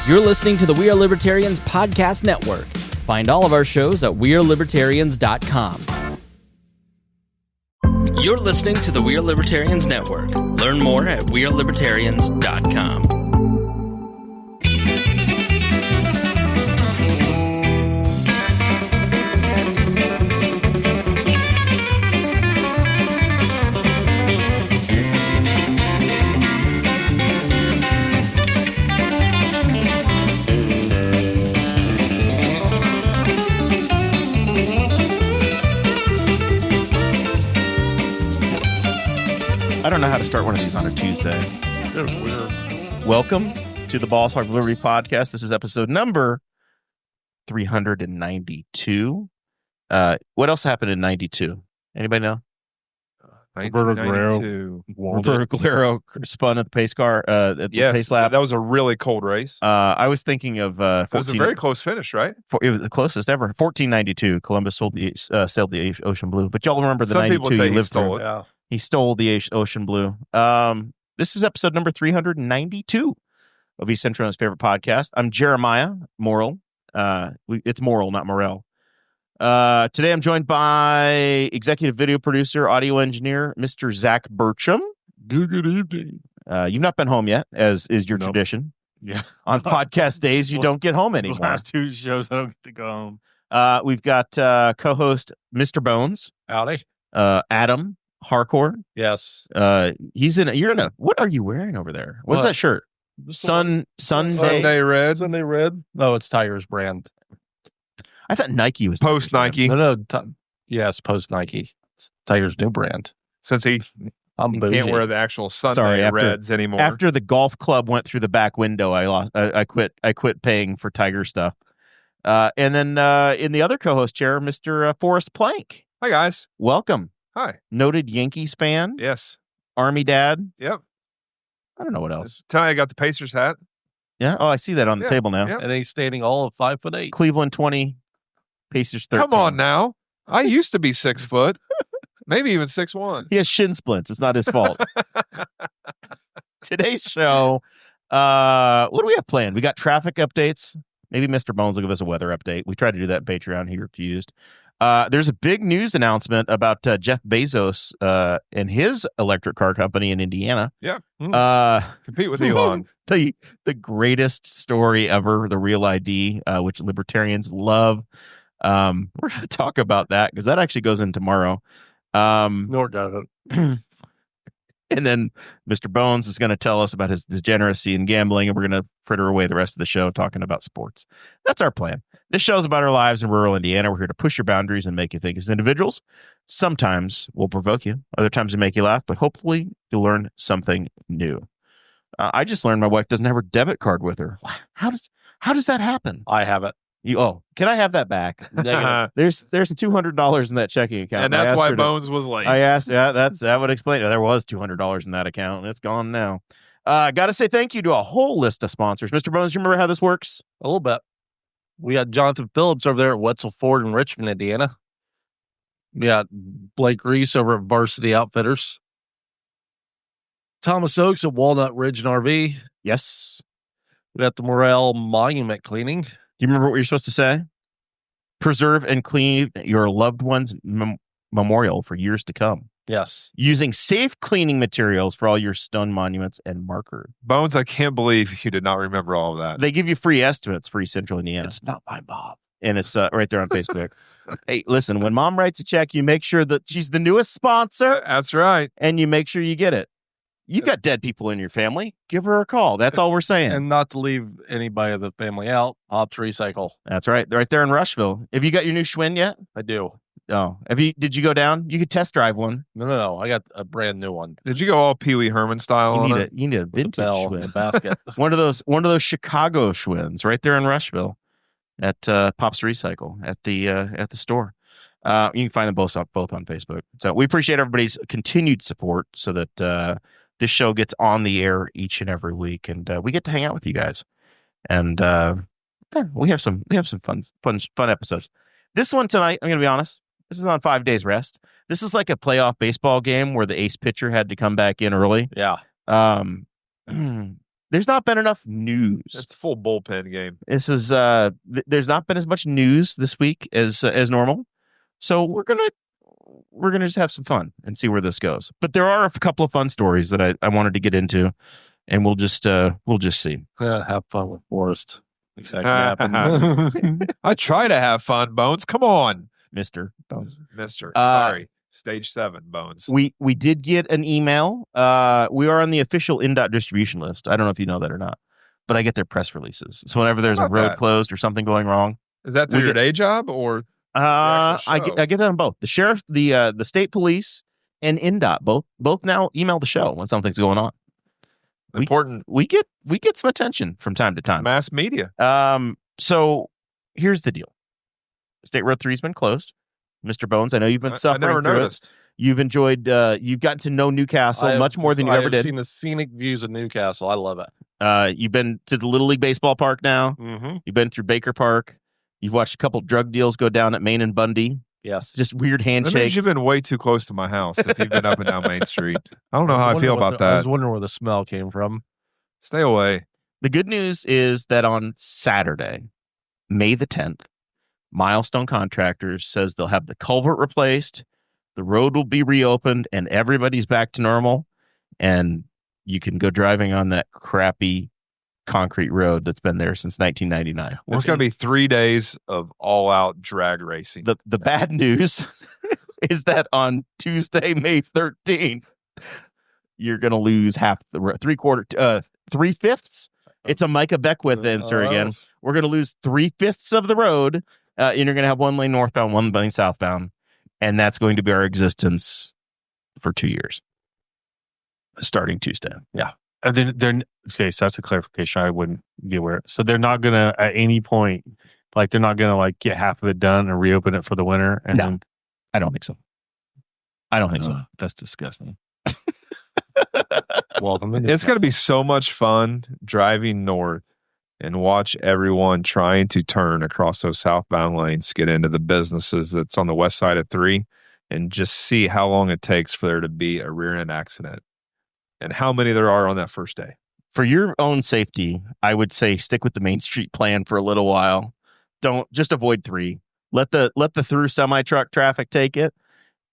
You're listening to the We Are Libertarians Podcast Network. Find all of our shows at wearelibertarians.com. You're listening to the We Are Libertarians Network. Learn more at wearelibertarians.com. I don't know how to start one of these on a Tuesday. That was weird. Welcome to the Balls Hog Liberty Podcast. This is episode number 392. What else happened in 92? Anybody know? Roberto Guerrero spun at the pace car, at the pace lap. That was a really cold race. I was thinking of 14, it was a very close finish, right? It was the closest ever. 1492. Columbus sailed the Ocean Blue. But y'all remember the Some 92 people say you he lived stole through. it. Yeah. He stole the Ocean Blue. This is episode number 392 of East Central's favorite podcast. I'm Jeremiah Morrill. It's Morrill, not Morrell. Today I'm joined by executive video producer, audio engineer, Mr. Zach Burcham. Good evening. You've not been home yet, as is your tradition. Yeah. On podcast days, you don't get home anymore. The last two shows, I don't get to go home. We've got co-host Mr. Bones. Howdy. Adam Harcourt. Yes. You're in a, what are you wearing over there? What's that shirt? Sunday Red. Sunday Red. No, it's Tiger's brand. I thought Nike was Post Nike. No. Yes, post Nike. It's Tiger's new brand. Since he I'm bougie. can't wear the actual Sunday Sorry, Reds anymore. After the golf club went through the back window, I quit paying for Tiger stuff. And then in the other co-host chair, Mr. Forrest Plank. Hi, guys. Welcome. Hi. Noted Yankees fan. Yes. Army dad. Yep. I don't know what else. Tell you I got the Pacers hat. Yeah. Oh, I see that on the table now. Yep. And he's standing all of 5'8". Cleveland 20, Pacers 13. Come on now. I used to be 6 foot. Maybe even 6'1". He has shin splints. It's not his fault. Today's show, what do we have planned? We got traffic updates. Maybe Mr. Bones will give us a weather update. We tried to do that in Patreon. He refused. There's a big news announcement about Jeff Bezos and his electric car company in Indiana. Yeah. Compete with Elon. The greatest story ever, the Real ID, which libertarians love. We're going to talk about that because that actually goes in tomorrow. Nor does it. And then Mr. Bones is going to tell us about his degeneracy in gambling, and we're going to fritter away the rest of the show talking about sports. That's our plan. This show's about our lives in rural Indiana. We're here to push your boundaries and make you think as individuals. Sometimes we'll provoke you. Other times we make you laugh, but hopefully you'll learn something new. I just learned my wife doesn't have her debit card with her. How does that happen? I have it. Can I have that back? There's $200 in that checking account. And that's why Bones was late. I asked, that would explain it. There was $200 in that account, and it's gone now. Got to say thank you to a whole list of sponsors. Mr. Bones, you remember how this works? A little bit. We got Jonathan Phillips over there at Wetzel Ford in Richmond, Indiana. We got Blake Reese over at Varsity Outfitters. Thomas Oakes at Walnut Ridge and RV. Yes. We got the Morrell Monument Cleaning. Do you remember what you're supposed to say? Preserve and clean your loved one's memorial for years to come. Yes. Using safe cleaning materials for all your stone monuments and markers. Bones, I can't believe you did not remember all of that. They give you free estimates for East Central Indiana. It's not my mom. And it's right there on Facebook. Hey, listen, when mom writes a check, you make sure that she's the newest sponsor. That's right. And you make sure you get it. You got dead people in your family. Give her a call. That's all we're saying. And not to leave anybody of the family out, Hops Recycle. That's right. They're right there in Rushville. Have you got your new Schwinn yet? I do. Oh, did you go down? You could test drive one. No. I got a brand new one. Did you go all Pee Wee Herman style You on need it? You need a vintage bell, Schwinn. the basket. one of those Chicago Schwinns right there in Rushville at Pops Recycle at the store. You can find them both on Facebook. So we appreciate everybody's continued support so that this show gets on the air each and every week, and we get to hang out with you guys. And we have some fun episodes. This one tonight, I'm going to be honest, this is on 5 days rest. This is like a playoff baseball game where the ace pitcher had to come back in early. Yeah. there's not been enough news. It's a full bullpen game. This is there's not been as much news this week as normal. So we're gonna just have some fun and see where this goes. But there are a couple of fun stories that I wanted to get into, and we'll just see. Yeah, have fun with Forrest. If that can happen. I try to have fun, Bones. Come on, Mr. Bones. Mister. Sorry, Stage 7, Bones. We did get an email. We are on the official INDOT distribution list. I don't know if you know that or not, but I get their press releases. So whenever there's a road closed or something going wrong, Is that through your day job or? I get that on both. The sheriff, the state police, and INDOT both now email the show when something's going on. Important We get some attention from time to time. mass media. So here's the deal. State Road 3 has been closed. Mr. Bones, I know you've been I suffering never through noticed. it. You've enjoyed, you've gotten to know Newcastle much more than you ever I've did. seen the scenic views of Newcastle. I love it. You've been to the Little League Baseball Park now. Mm-hmm. You've been through Baker Park. You've watched a couple drug deals go down at Main and Bundy. Yes. Just weird That means handshakes. you've been way too close to my house if you've been up and down Main Street. I don't know how I feel about I that. was wondering where the smell came from. Stay away. The good news is that on Saturday, May the 10th, Milestone Contractors says they'll have the culvert replaced, the road will be reopened, and everybody's back to normal. And you can go driving on that crappy concrete road that's been there since 1999. It's going to be 3 days of all-out drag racing. The bad news is that on Tuesday, May 13th, you're going to lose half the road, 3/5. It's a Micah Beckwith answer again. We're going to lose 3/5 of the road, and you're going to have one lane northbound, one lane southbound, and that's going to be our existence for 2 years, starting Tuesday. Yeah. And then they're okay. So that's a clarification. I wouldn't be aware. So they're not gonna at any point, like they're not gonna like get half of it done and reopen it for the winter. And No. then, I don't think so. I don't think so. That's disgusting. Welcome. It's going to be so much fun driving north and watch everyone trying to turn across those southbound lanes to get into the businesses that's on the west side of 3 and just see how long it takes for there to be a rear end accident and how many there are on that first day. For your own safety, I would say stick with the Main Street plan for a little while. Don't just avoid 3. Let the through semi truck traffic take it.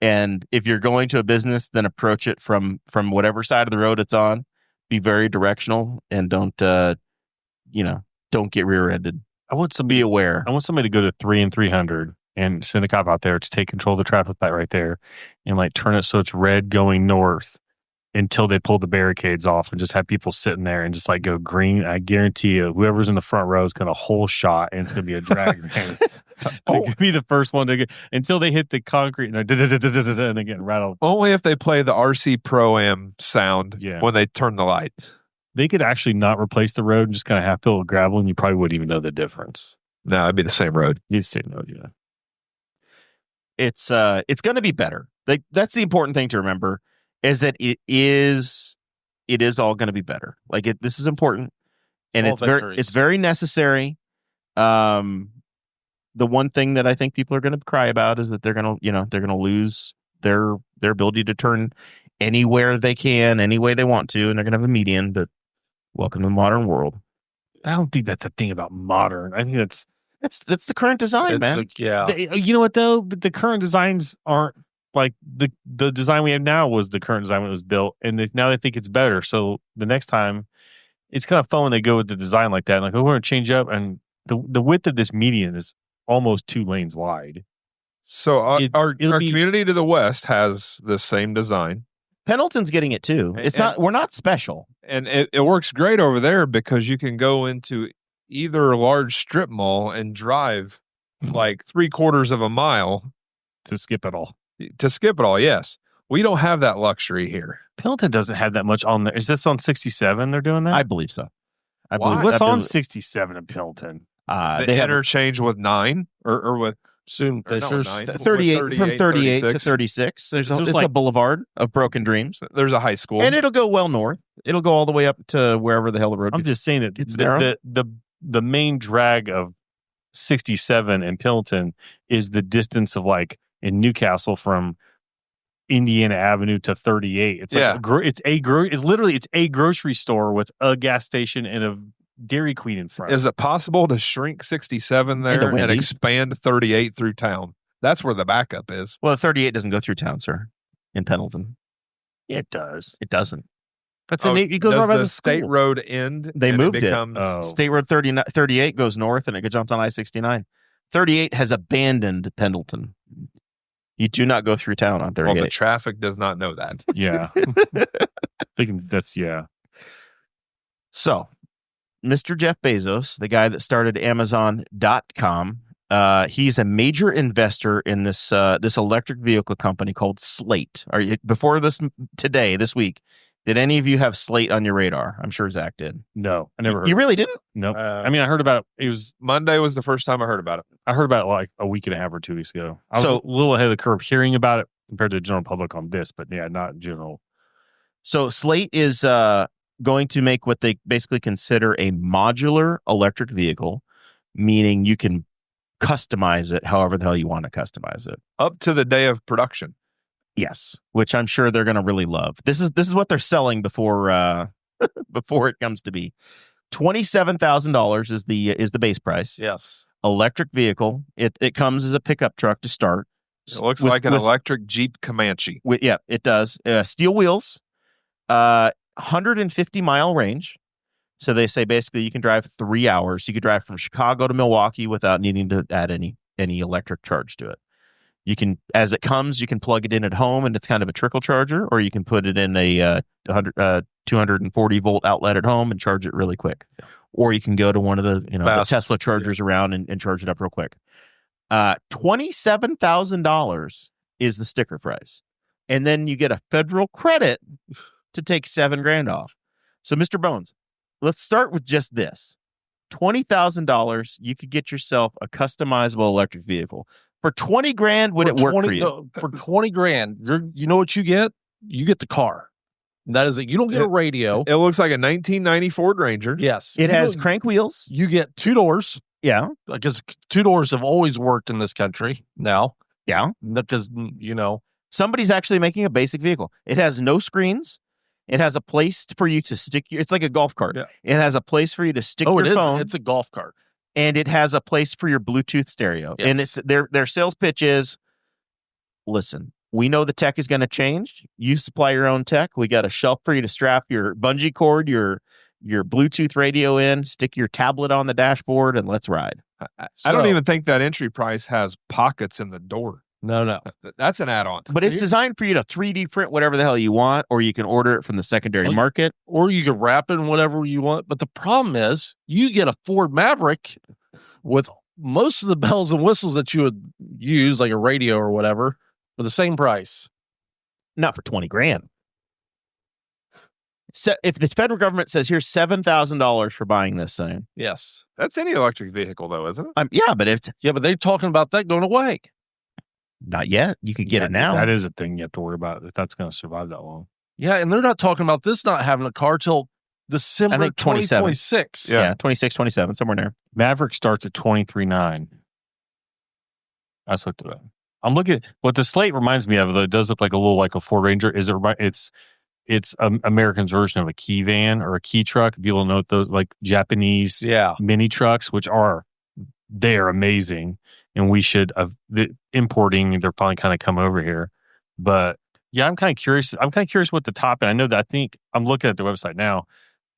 And if you're going to a business, then approach it from whatever side of the road it's on. Be very directional and don't get rear-ended. I want Be somebody. aware. I want somebody to go to 3 and 300 and send a cop out there to take control of the traffic light right there, and like turn it so it's red going north until they pull the barricades off, and just have people sitting there and just like go green. I guarantee you, whoever's in the front row is going to whole shot, and it's going to be a drag race. They could be the first one to get until they hit the concrete and they're and they get rattled. Only if they play the RC Pro-Am sound when they turn the light. They could actually not replace the road and just kind of have fill with gravel, and you probably wouldn't even know the difference. No, it'd be the same road. You'd say no, yeah. It's going to be better. Like that's the important thing to remember is that it is all going to be better. Like this is important, and it's very necessary. The one thing that I think people are going to cry about is that they're going to lose their ability to turn anywhere they can, any way they want to, and they're going to have a median. But welcome to the modern world. I don't think that's a thing about modern. I think that's the current design, man. You know what though? The current designs aren't like the design we have now was the current design when it was built, and now they think it's better. So the next time, it's kind of fun when they go with the design like that. And like, we're going to change up, and the width of this median is almost 2 lanes wide. So our community to the west has the same design. Pendleton's getting it too. We're not special. And it works great over there because you can go into either large strip mall and drive like 3/4 of a mile to skip it all. Yes. We don't have that luxury here. Pendleton doesn't have that much on there. Is this on 67 they're doing that? I believe so. What's on 67 in Pendleton? They interchange with 9 or with soon Fishers. 38 from 38 to 36. It's a boulevard of broken dreams. There's a high school, and it'll go well north. It'll go all the way up to wherever the hell the road. I'm just saying that it's narrow. The main drag of 67 in Pendleton is the distance of like in Newcastle from Indiana Avenue to 38. It's like it's a grocery store with a gas station and a Dairy Queen in front. Is it possible to shrink 67 there and expand 38 through town? That's where the backup is. Well, 38 doesn't go through town, sir, in Pendleton. It does. It doesn't. That's it goes right by the state school. road end. They moved it. State Road 38 goes north and it jumps on I-69. 38 has abandoned Pendleton. You do not go through town on 38. Well, the traffic does not know that. Yeah. That's. So, Mr. Jeff Bezos, the guy that started Amazon.com, he's a major investor in this electric vehicle company called Slate. Before this week, did any of you have Slate on your radar? I'm sure Zach did. No, I never heard. You really didn't? No. I mean, I heard about it. It was Monday was the first time I heard about it. I heard about it like a week and a half or 2 weeks ago. I was a little ahead of the curve hearing about it compared to the general public on this, but yeah, not general. So Slate is going to make what they basically consider a modular electric vehicle, meaning you can customize it however the hell you want to customize it. Up to the day of production. Yes, which I'm sure they're going to really love. This is what they're selling before before it comes to be. $27,000 is the base price. Yes. Electric vehicle. It comes as a pickup truck to start. It looks like an electric Jeep Comanche. Yeah, it does. Steel wheels, 150-mile range. So they say basically you can drive 3 hours. You could drive from Chicago to Milwaukee without needing to add any electric charge to it. You can, as it comes, you can plug it in at home and it's kind of a trickle charger, or you can put it in a 240 volt outlet at home and charge it really quick. Yeah. Or you can go to one of the the Tesla chargers around and charge it up real quick. $27,000 is the sticker price. And then you get a federal credit to take $7,000 off. So Mr. Bones, let's start with just this. $20,000, you could get yourself a customizable electric vehicle. For $20,000, would it work for you? No, for $20,000, you know what you get? You get the car. And that is it. You don't get a radio. It looks like a 1990 Ford Ranger. Yes. It has crank wheels. You get 2 doors. Yeah. Because 2 doors have always worked in this country now. Yeah. Because, somebody's actually making a basic vehicle. It has no screens. It has a place for you to stick it's like a golf cart. Yeah. It has a place for you to stick your phone. It's a golf cart. And it has a place for your Bluetooth stereo. Yes. And it's their sales pitch is, listen, we know the tech is going to change. You supply your own tech. We got a shelf for you to strap your bungee cord, your Bluetooth radio in, stick your tablet on the dashboard, and let's ride. I don't even think that entry price has pockets in the door. No. That's an add-on. But it's designed for you to 3D print whatever the hell you want, or you can order it from the secondary market. Or you can wrap it in whatever you want. But the problem is you get a Ford Maverick with most of the bells and whistles that you would use, like a radio or whatever, for the same price. Not for $20,000. So if the federal government says here's $7,000 for buying this thing. Yes. That's any electric vehicle though, isn't it? Yeah, but they're talking about that going away. Not yet. You could get it now. That is a thing you have to worry about if that's going to survive that long. Yeah, and they're not talking about this not having a car till December 2026. Yeah, 26, 27, somewhere there. Maverick starts at $23,900. I just looked it up. I'm looking at what the Slate reminds me of. Though it does look like a Ford Ranger. It's American's version of a key van or a key truck. If you will note those like Japanese mini trucks, which they are amazing. And we should importing. They're probably kind of come over here, but yeah, I'm kind of curious. What the top. And I know that I think I'm looking at the website now.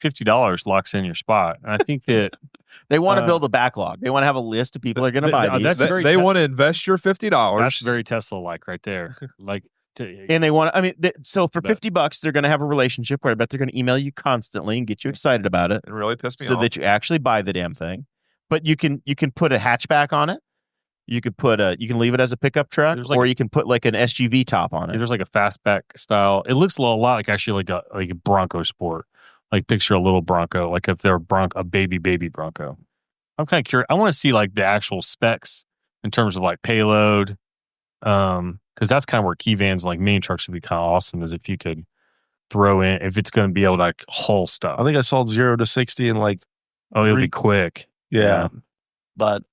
$50 locks in your spot. And I think that they want to build a backlog. They want to have a list of people that are going to buy these. They want to invest your $50. That's very Tesla-like right there. And they want. So for $50, they're going to have a relationship where I bet they're going to email you constantly and get you excited about it and really piss me off, so that you actually buy the damn thing. But you can put a hatchback on it. You could you can leave it as a pickup truck, or you can put like an SUV top on it. There's like a fastback style. It looks a lot like actually like a Bronco Sport. Like picture a little Bronco, like if they're a baby Bronco. I'm kind of curious. I want to see like the actual specs in terms of like payload, because that's kind of where key vans like mini trucks would be kind of awesome. Is if you could throw in if it's going to be able to like haul stuff. I think I saw 0 to 60 in like it'll be quick. Yeah. But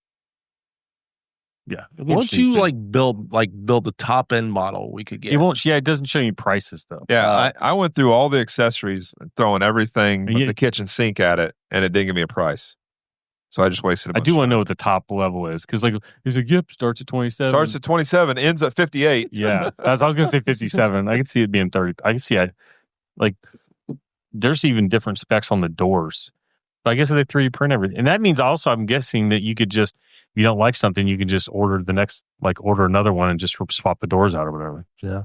Yeah. it'll be Once interesting to you see. build the top end model, we could get. It won't. Yeah, it doesn't show you prices though. Yeah, I went through all the accessories, throwing everything but Yeah. the kitchen sink at it, and it didn't give me a price. So I just wasted a I bunch do of want to know time. what the top level is because he's like, yep, starts at 27. Starts at 27, ends at 58. Yeah, I was gonna say 57. I could see it being 30. I could see there's even different specs on the doors. But I guess if they 3D print everything, and that means also I'm guessing that you could just, if you don't like something, you can just order order another one and just swap the doors out or whatever. Yeah.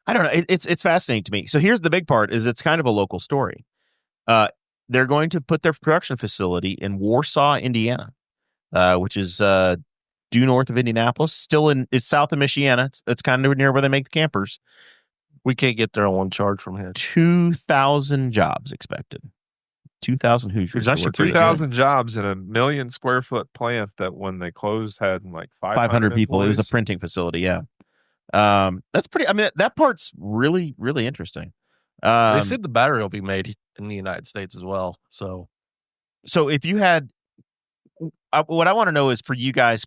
I don't know. It's fascinating to me. So here's the big part: is it's kind of a local story. They're going to put their production facility in Warsaw, Indiana, which is due north of Indianapolis. It's south of Michiana. It's kind of near where they make the campers. We can't get there on one charge from here. 2,000 jobs expected. 2,000 Hoosiers. It's actually pretty 2,000 jobs in a 1 million square foot plant that when they closed had like 500 people. It was a employees. printing facility. Yeah. That's pretty. I mean, that part's really, really interesting. They said the battery will be made in the United States as well. So if you had, what I want to know is for you guys,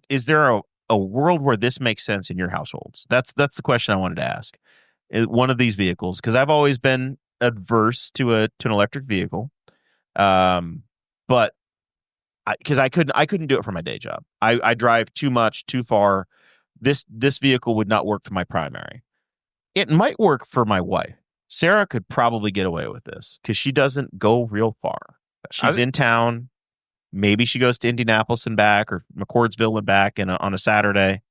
is there a world where this makes sense in your households? That's the question I wanted to ask. One of these vehicles, because I've always been adverse to an electric vehicle, but because I couldn't do it for my day job. I drive too much, too far. This vehicle would not work for my primary. It might work for my wife. Sarah could probably get away with this because she doesn't go real far. She's in town. Maybe she goes to Indianapolis and back, or McCordsville and back on a Saturday.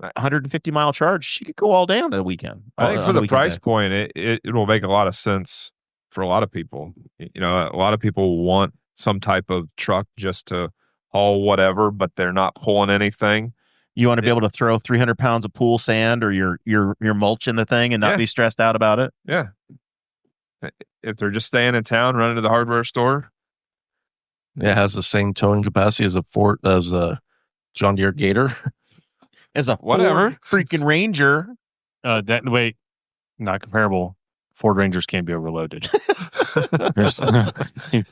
150-mile charge. She could go all day on the weekend. I think for the price point, it will make a lot of sense for a lot of people. You know, a lot of people want some type of truck just to haul whatever, but they're not pulling anything. You want to be able to throw 300 pounds of pool sand or your mulch in the thing and not be stressed out about it. Yeah. If they're just staying in town, running to the hardware store. it has the same towing capacity as a John Deere Gator. As a Whatever. Ford freaking Ranger. Wait, not comparable. Ford Rangers can't be overloaded. You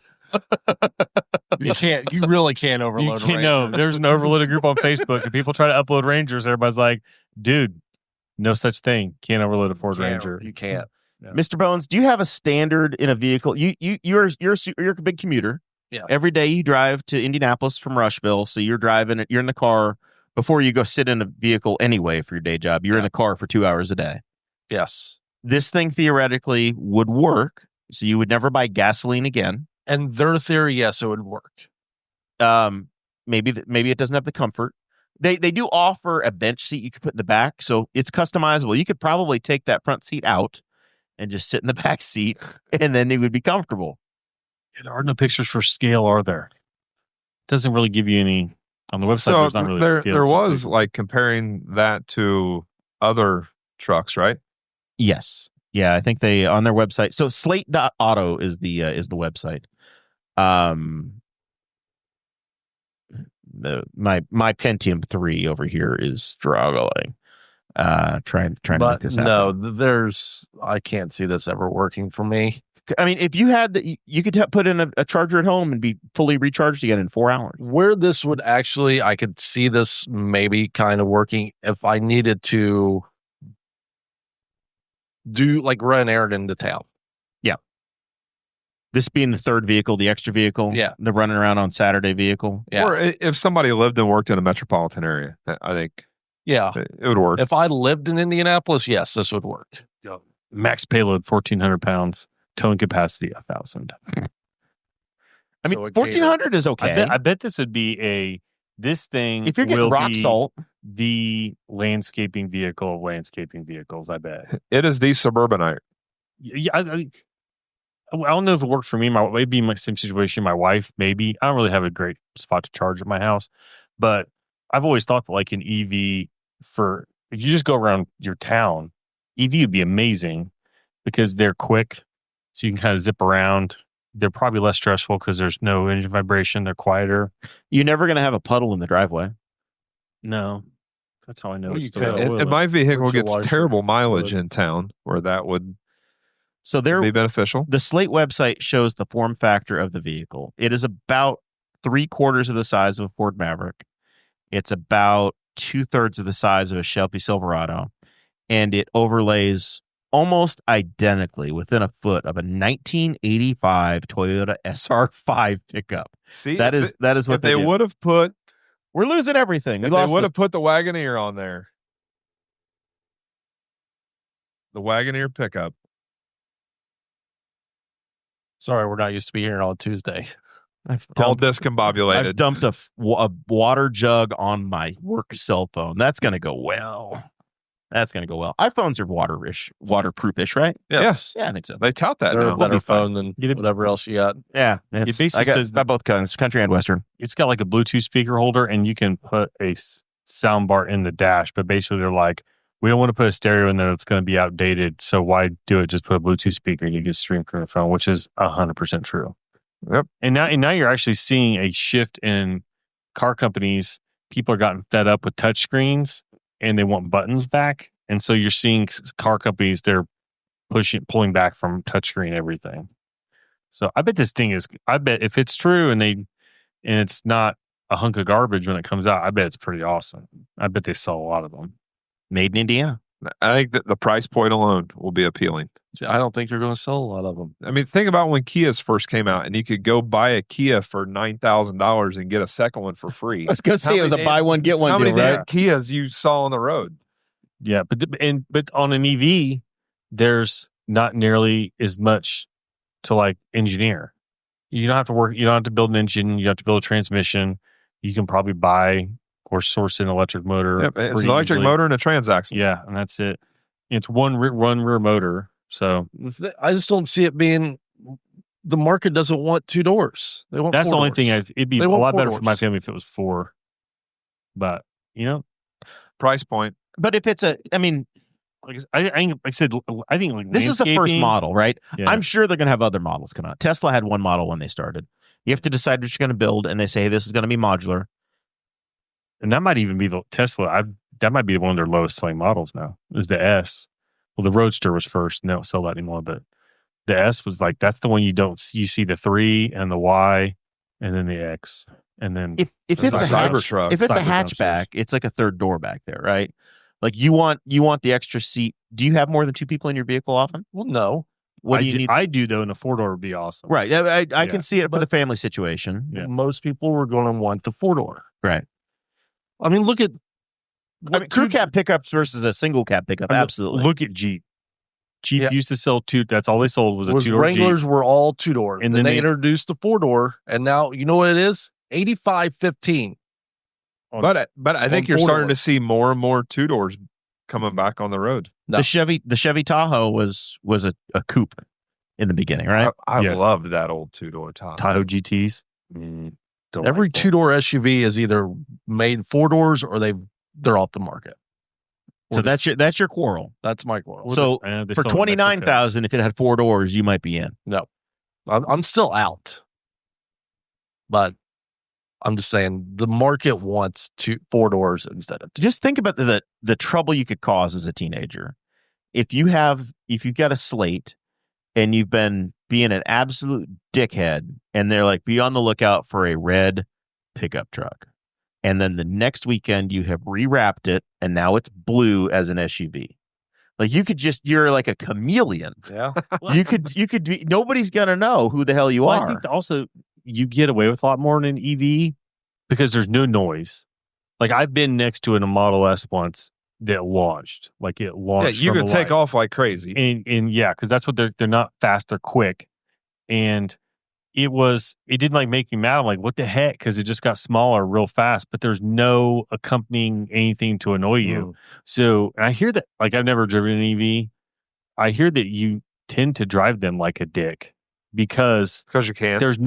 really can't overload. There's an overloaded group on Facebook, and people try to upload Rangers. Everybody's like, "Dude, no such thing. Can't overload a Ford Ranger. You can't." Yeah. Mr. Bones, do you have a standard in a vehicle? You're a big commuter. Yeah. Every day you drive to Indianapolis from Rushville, so you're in the car before you go sit in a vehicle anyway for your day job. You're in the car for 2 hours a day. Yes. This thing theoretically would work, so you would never buy gasoline again. And their theory, yes, it would work. Maybe it doesn't have the comfort. They do offer a bench seat you could put in the back, so it's customizable. You could probably take that front seat out and just sit in the back seat, and then it would be comfortable. There are no pictures for scale, are there? Doesn't really give you any on the website. So There's not really scale. there was like comparing that to other trucks, right? Yes. Yeah, I think they on their website. So slate.auto is the website. My Pentium 3 over here is struggling. Trying to make this happen. No, I can't see this ever working for me. I mean, if you had you could put in a charger at home and be fully recharged again in 4 hours. Where this would actually, I could see this maybe kind of working if I needed to do run an errand into town. Yeah. This being the third vehicle, the extra vehicle. Yeah. The running around on Saturday vehicle. Yeah. Or if somebody lived and worked in a metropolitan area, I think Yeah. it would work. If I lived in Indianapolis, yes, this would work. Max payload 1,400 pounds. Towing capacity 1,000. I mean, 1,400 is okay. I bet this would be this thing. If you're getting rock salt, the landscaping vehicle of landscaping vehicles. I bet it is the Suburbanite. Yeah, I don't know if it worked for me. Maybe my same situation. My wife, maybe. I don't really have a great spot to charge at my house, but I've always thought that like an EV if you just go around your town, EV would be amazing because they're quick. So you can kind of zip around. They're probably less stressful because there's no engine vibration. They're quieter. You're never going to have a puddle in the driveway. No. That's how I know. Well, It's you still could. got oil And my vehicle gets Fertilizer. terrible mileage in town where that would So be beneficial. the Slate website shows the form factor of the vehicle. It is about 3/4 of the size of a Ford Maverick. It's about 2/3 of the size of a Chevy Silverado, and it overlays almost identically within a foot of a 1985 Toyota SR5 pickup. See, That is what if they do. would have put We're losing everything. if they would have put the Wagoneer on there. The Wagoneer pickup. Sorry, we're not used to be here on Tuesday. All discombobulated. I've dumped a water jug on my work cell phone. That's going to go well. iPhones are waterproofish, right? Yes. Yeah, I think so. They tout that They're now. a better be fine. phone than whatever else you got. Yeah, It basically says got both kinds, country and western. it's got like a Bluetooth speaker holder, and you can put a sound bar in the dash. But basically, they're like, we don't want to put a stereo in there that's going to be outdated. So why do it? Just put a Bluetooth speaker and you can stream from the phone, which is 100% true. Yep. And now you're actually seeing a shift in car companies. People are gotten fed up with touchscreens and they want buttons back. And so you're seeing car companies, they're pulling back from touchscreen everything. So I bet this thing I bet if it's true and it's not a hunk of garbage when it comes out, I bet it's pretty awesome. I bet they sell a lot of them. Made in Indiana. I think that the price point alone will be appealing. See, I don't think they're going to sell a lot of them. I mean, think about when Kias first came out and you could go buy a Kia for $9,000 and get a second one for free. I was going to say it was a buy one, get one How deal, many right? damn Kias you saw on the road? Yeah, but on an EV, there's not nearly as much to like engineer. You don't have to work. You don't have to build an engine. You don't have to build a transmission. You can probably buy or source an electric motor. Yep, it's an pretty electric easily. motor and a transaxle. Yeah, and that's it. It's one rear motor. So I just don't see it being. The market doesn't want 2 doors. They want. that's 4 the only doors. thing. It'd be They a want lot 4 better for my doors. family if it was 4. But Price point. But if it's like I said, I think like this is the first landscaping- model, right? Yeah. I'm sure they're going to have other models come out. Tesla had one model when they started. You have to decide what you're going to build, and they say, hey, this is going to be modular. And that might even be the Tesla. That might be one of their lowest selling models now. Is the S. Well, the Roadster was first. And they don't sell that anymore. But the S was like that's the one you don't see. You see the 3 and the Y, and then the X, and then If it's It's a a Cybertruck. if it's a Cyber hatchback, it's like a third door back there, right? Like you want the extra seat. Do you have more than 2 people in your vehicle often? Well, no. What do you need? I do though, and a 4-door would be awesome. Right. I Yeah. can see it for the family situation. Yeah. Most people were going to want the 4-door. Right. I mean, look at. I mean, crew cab pickups versus a single cab pickup. Absolutely. Look at Jeep. Jeep Yeah. used to sell 2. That's all they sold was a 2-door Wranglers Jeep. were all 2-door, And and then then they they- introduced the 4-door, and now you know what it is? 8515. But I think on you're starting 4-door. to see more and more 2-doors coming back on the road. No. The Chevy Tahoe was a coupe in the beginning, right? I Yes. loved that old 2-door Tahoe. Tahoe GTs. Every 2-door SUV is either made 4 doors or they're off the market. So that's your quarrel. That's my quarrel. So They for sell in Mexico. $29,000, if it had 4 doors, you might be in. No, I'm still out. But I'm just saying the market wants 4 doors instead of 2. Just think about the trouble you could cause as a teenager. If you've got a slate and you've been being an absolute dickhead, and they're like, be on the lookout for a red pickup truck. And then the next weekend you have rewrapped it and now it's blue as an SUV. Like you're like a chameleon. Yeah. You could be, nobody's gonna know who the hell you Well, are. I think also you get away with a lot more in an EV because there's no noise. Like I've been next to it in a Model S once that launched. Like it Yeah, launched. you from could the take light. off like crazy. And yeah, because that's what they're not fast, they're quick. And it didn't like make me mad. I'm like, what the heck? Because it just got smaller real fast, but there's no accompanying anything to annoy you. So and I hear that, like I've never driven an EV. I hear that you tend to drive them like a dick because Because you can. there's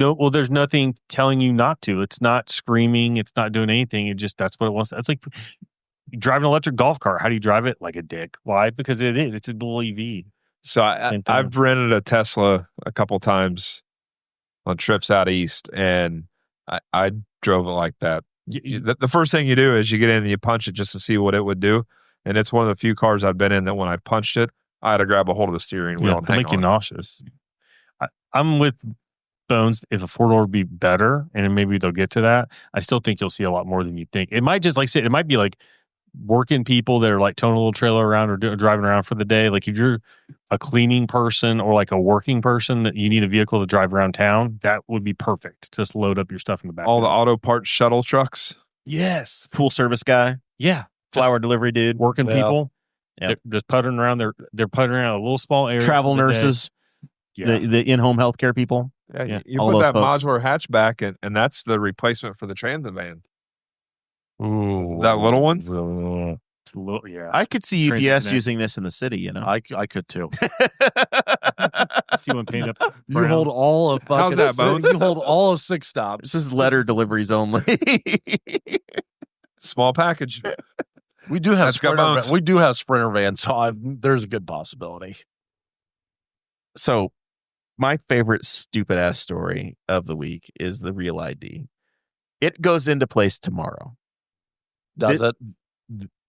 nothing telling you not to. It's not screaming. It's not doing anything. That's what it wants. It's like driving an electric golf cart. How do you drive it? Like a dick. Why? Because it's a little EV. So Same thing. I've rented a Tesla a couple times on trips out east, and I drove it like that. The first thing you do is you get in and you punch it just to see what it would do. And it's one of the few cars I've been in that when I punched it, I had to grab a hold of the steering wheel Yeah, and to hang make you on. nauseous. I'm with Bones, if a 4-door would be better, and then maybe they'll get to that, I still think you'll see a lot more than you think. It might just, like I said, it might be like working people that are like towing a little trailer around or driving around for the day. Like if you're a cleaning person or like a working person that you need a vehicle to drive around town, that would be perfect. Just load up your stuff in the back. All the auto parts shuttle trucks. Yes. Pool service guy, Yeah. flower delivery dude, Working Yeah. people. Yeah. They're just puttering around. They're puttering around a little small area. travel for the day. nurses, Yeah. the in-home healthcare people. Yeah, Yeah. you All put those that folks. modular hatchback, and that's the replacement for the transit van. Ooh. That little one? Yeah. I could see Transit UPS Connects. using this in the city, you know. I could too. See one paint up. You brown. hold all of How's fucking that, Bones? You hold all of 6 stops. This is letter deliveries only. Small package. We do have That's got sprinter. bones. We do have sprinter vans, so there's a good possibility. So, my favorite stupid ass story of the week is the Real ID. It goes into place tomorrow, Does it?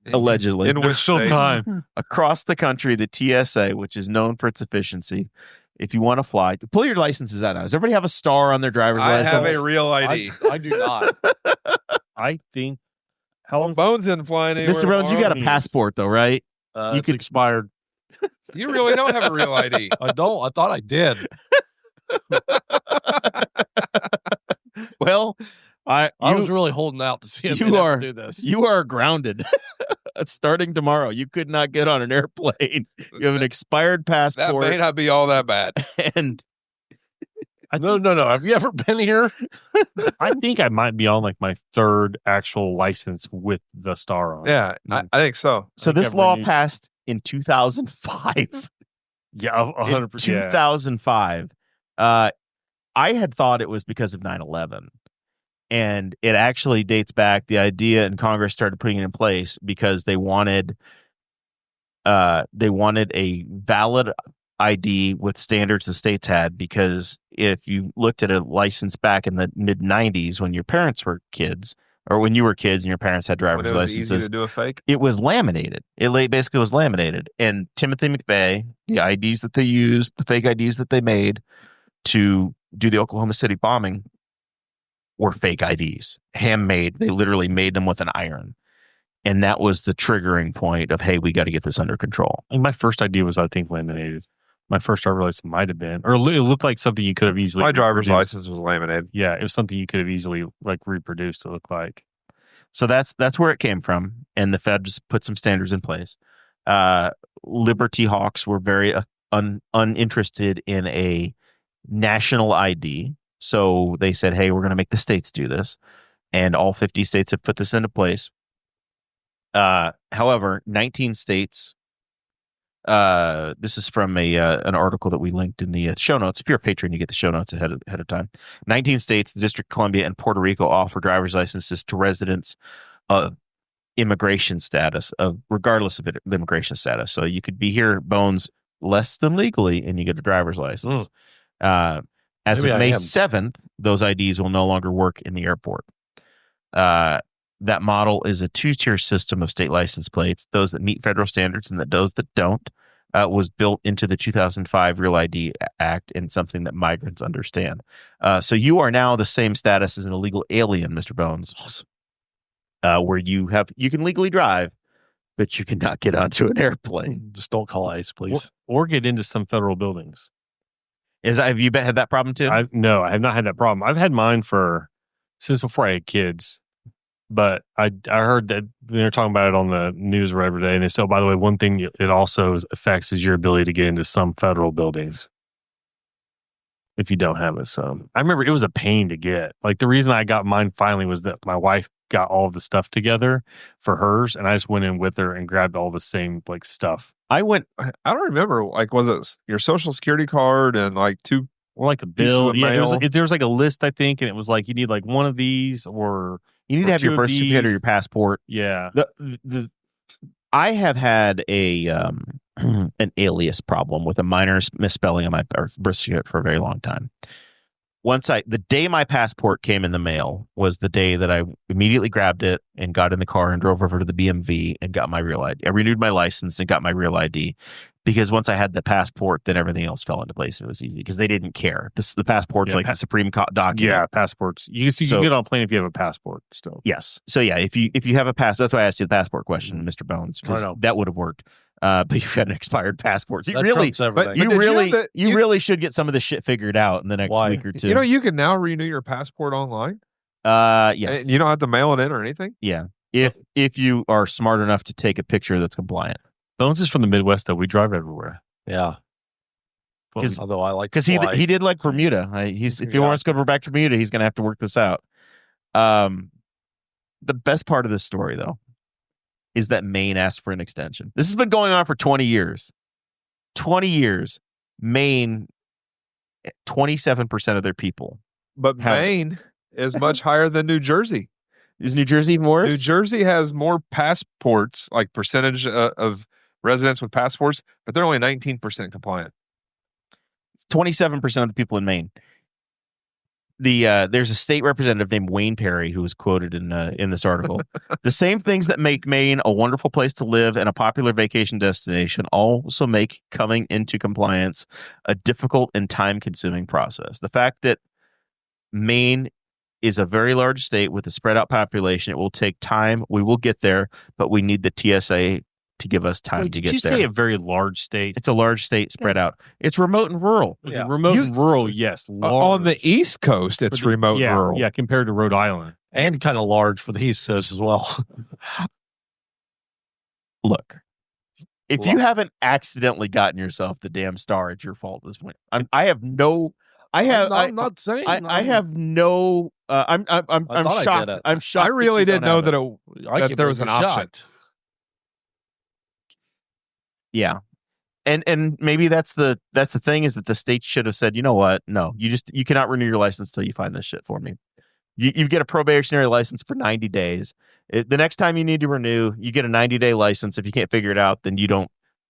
allegedly. In which Still state? time. Across the country, the TSA, which is known for its efficiency, if you want to fly, pull your licenses out now. Does everybody have a star on their driver's I license? have a real ID. I do not. I think. How long? Bones isn't flying anywhere. Mr. Bones, you got a tomorrow. passport though, right? You could- expired. You really don't have a real ID. I don't. I thought I did. Well, I was really holding out to see if you they'd ever are- do this. you are grounded. Starting tomorrow, you could not get on an airplane. You have an expired That passport, may not be all that bad. and No. Have you ever been here? I think I might be on like my 3rd actual license with the star on. Yeah, I think so. so think this I've law renewed- passed in 2005. Yeah, In 100%. 2005. I had thought it was because of 9/11, and it actually dates back. The idea, and Congress started putting it in place because they wanted a valid ID with standards the states had. Because if you looked at a license back in the mid 90s when your parents were kids, or when you were kids and your parents had When driver's it was easy licenses, to do a fake. it was laminated. Basically was laminated. And Timothy McVeigh, the IDs that they used, the fake IDs that they made to do the Oklahoma City bombing were fake IDs, handmade. They literally made them with an iron. And that was the triggering point of, hey, we got to get this under control. I think my first idea was, I think, laminated. My first driver's license might have been, or it looked like something you could have easily. My driver's reproduced. license was laminated. Yeah, it was something you could have easily like reproduced to look like. So that's where it came from. And the Fed just put some standards in place. Liberty Hawks were very uninterested in a national ID. So they said, hey, we're going to make the states do this. And all 50 states have put this into place. However, 19 states, this is from an article that we linked in the show notes. If you're a patron, you get the show notes ahead of time. 19 states, the District of Columbia and Puerto Rico offer driver's licenses to residents of immigration status, regardless of immigration status. So you could be here, Bones, less than legally, and you get a driver's license. As Maybe of I May am. 7th, those IDs will no longer work in the airport. That model is a 2-tier system of state license plates, those that meet federal standards and those that don't. Was built into the 2005 Real ID Act and something that migrants understand. So you are now the same status as an illegal alien, Mr. Bones, where you can legally drive, but you cannot get onto an airplane. Just don't call ICE, please. Or get into some federal buildings. Have you had that problem too? No, I have not had that problem. I've had mine since before I had kids. But I heard that they're talking about it on the news or every day. And they said, oh, by the way, one thing it also affects is your ability to get into some federal buildings if you don't have it. So I remember it was a pain to get. Like the reason I got mine finally was that my wife got all of the stuff together for hers. And I just went in with her and grabbed all the same like stuff. I don't remember. Like, was it your social security card and like two? Or like a Pieces bill. of Yeah, mail. there was like a list, I think. And it was like, you need like one of these or You need to have your two of birth certificate or these. your passport. Yeah. I have had an alias problem with a minor misspelling on my birth certificate for a very long time. the day my passport came in the mail was the day that I immediately grabbed it and got in the car and drove over to the BMV and got my real ID. I renewed my license and got my real ID, because once I had the passport, then everything else fell into place. It was easy because they didn't care. The passport's like the supreme document. Yeah, passports. You can get on a plane if you have a passport still. Yes. So yeah, if you have a passport, that's why I asked you the passport question, Mr. Bones, because that would have worked. But you've got an expired passport. So you really should get some of this shit figured out in the next week or two. You know, you can now renew your passport online. Yes. And you don't have to mail it in or anything. Yeah. If you are smart enough to take a picture that's compliant. Bones is from the Midwest, though. We drive everywhere. Yeah. Although I like, because he did like Bermuda. If he wants to go back to Bermuda, he's going to have to work this out. The best part of this story, though, is that Maine asked for an extension. This has been going on for 20 years. 20 years. Maine, 27% of their people. But Maine is much higher than New Jersey. Is New Jersey even worse? New Jersey has more passports, like percentage of residents with passports, but they're only 19% compliant. 27% of the people in Maine. There's a state representative named Wayne Perry who was quoted in this article. The same things that make Maine a wonderful place to live and a popular vacation destination also make coming into compliance a difficult and time-consuming process. The fact that Maine is a very large state with a spread out population, it will take time. We will get there, but we need the TSA to give us time to get there. Did you say a very large state? It's a large state spread out. It's remote and rural. Yeah. Remote and rural, yes. On the East Coast, it's remote and rural. Yeah, compared to Rhode Island. And kind of large for the East Coast as well. Look, if you haven't accidentally gotten yourself the damn star, it's your fault at this point. I'm shocked. I'm shocked. I really didn't know that there was an option. Yeah. And maybe that's the thing, is that the state should have said, you know what? No, you cannot renew your license until you find this shit for me. You get a probationary license for 90 days. The next time you need to renew, you get a 90-day license. If you can't figure it out, then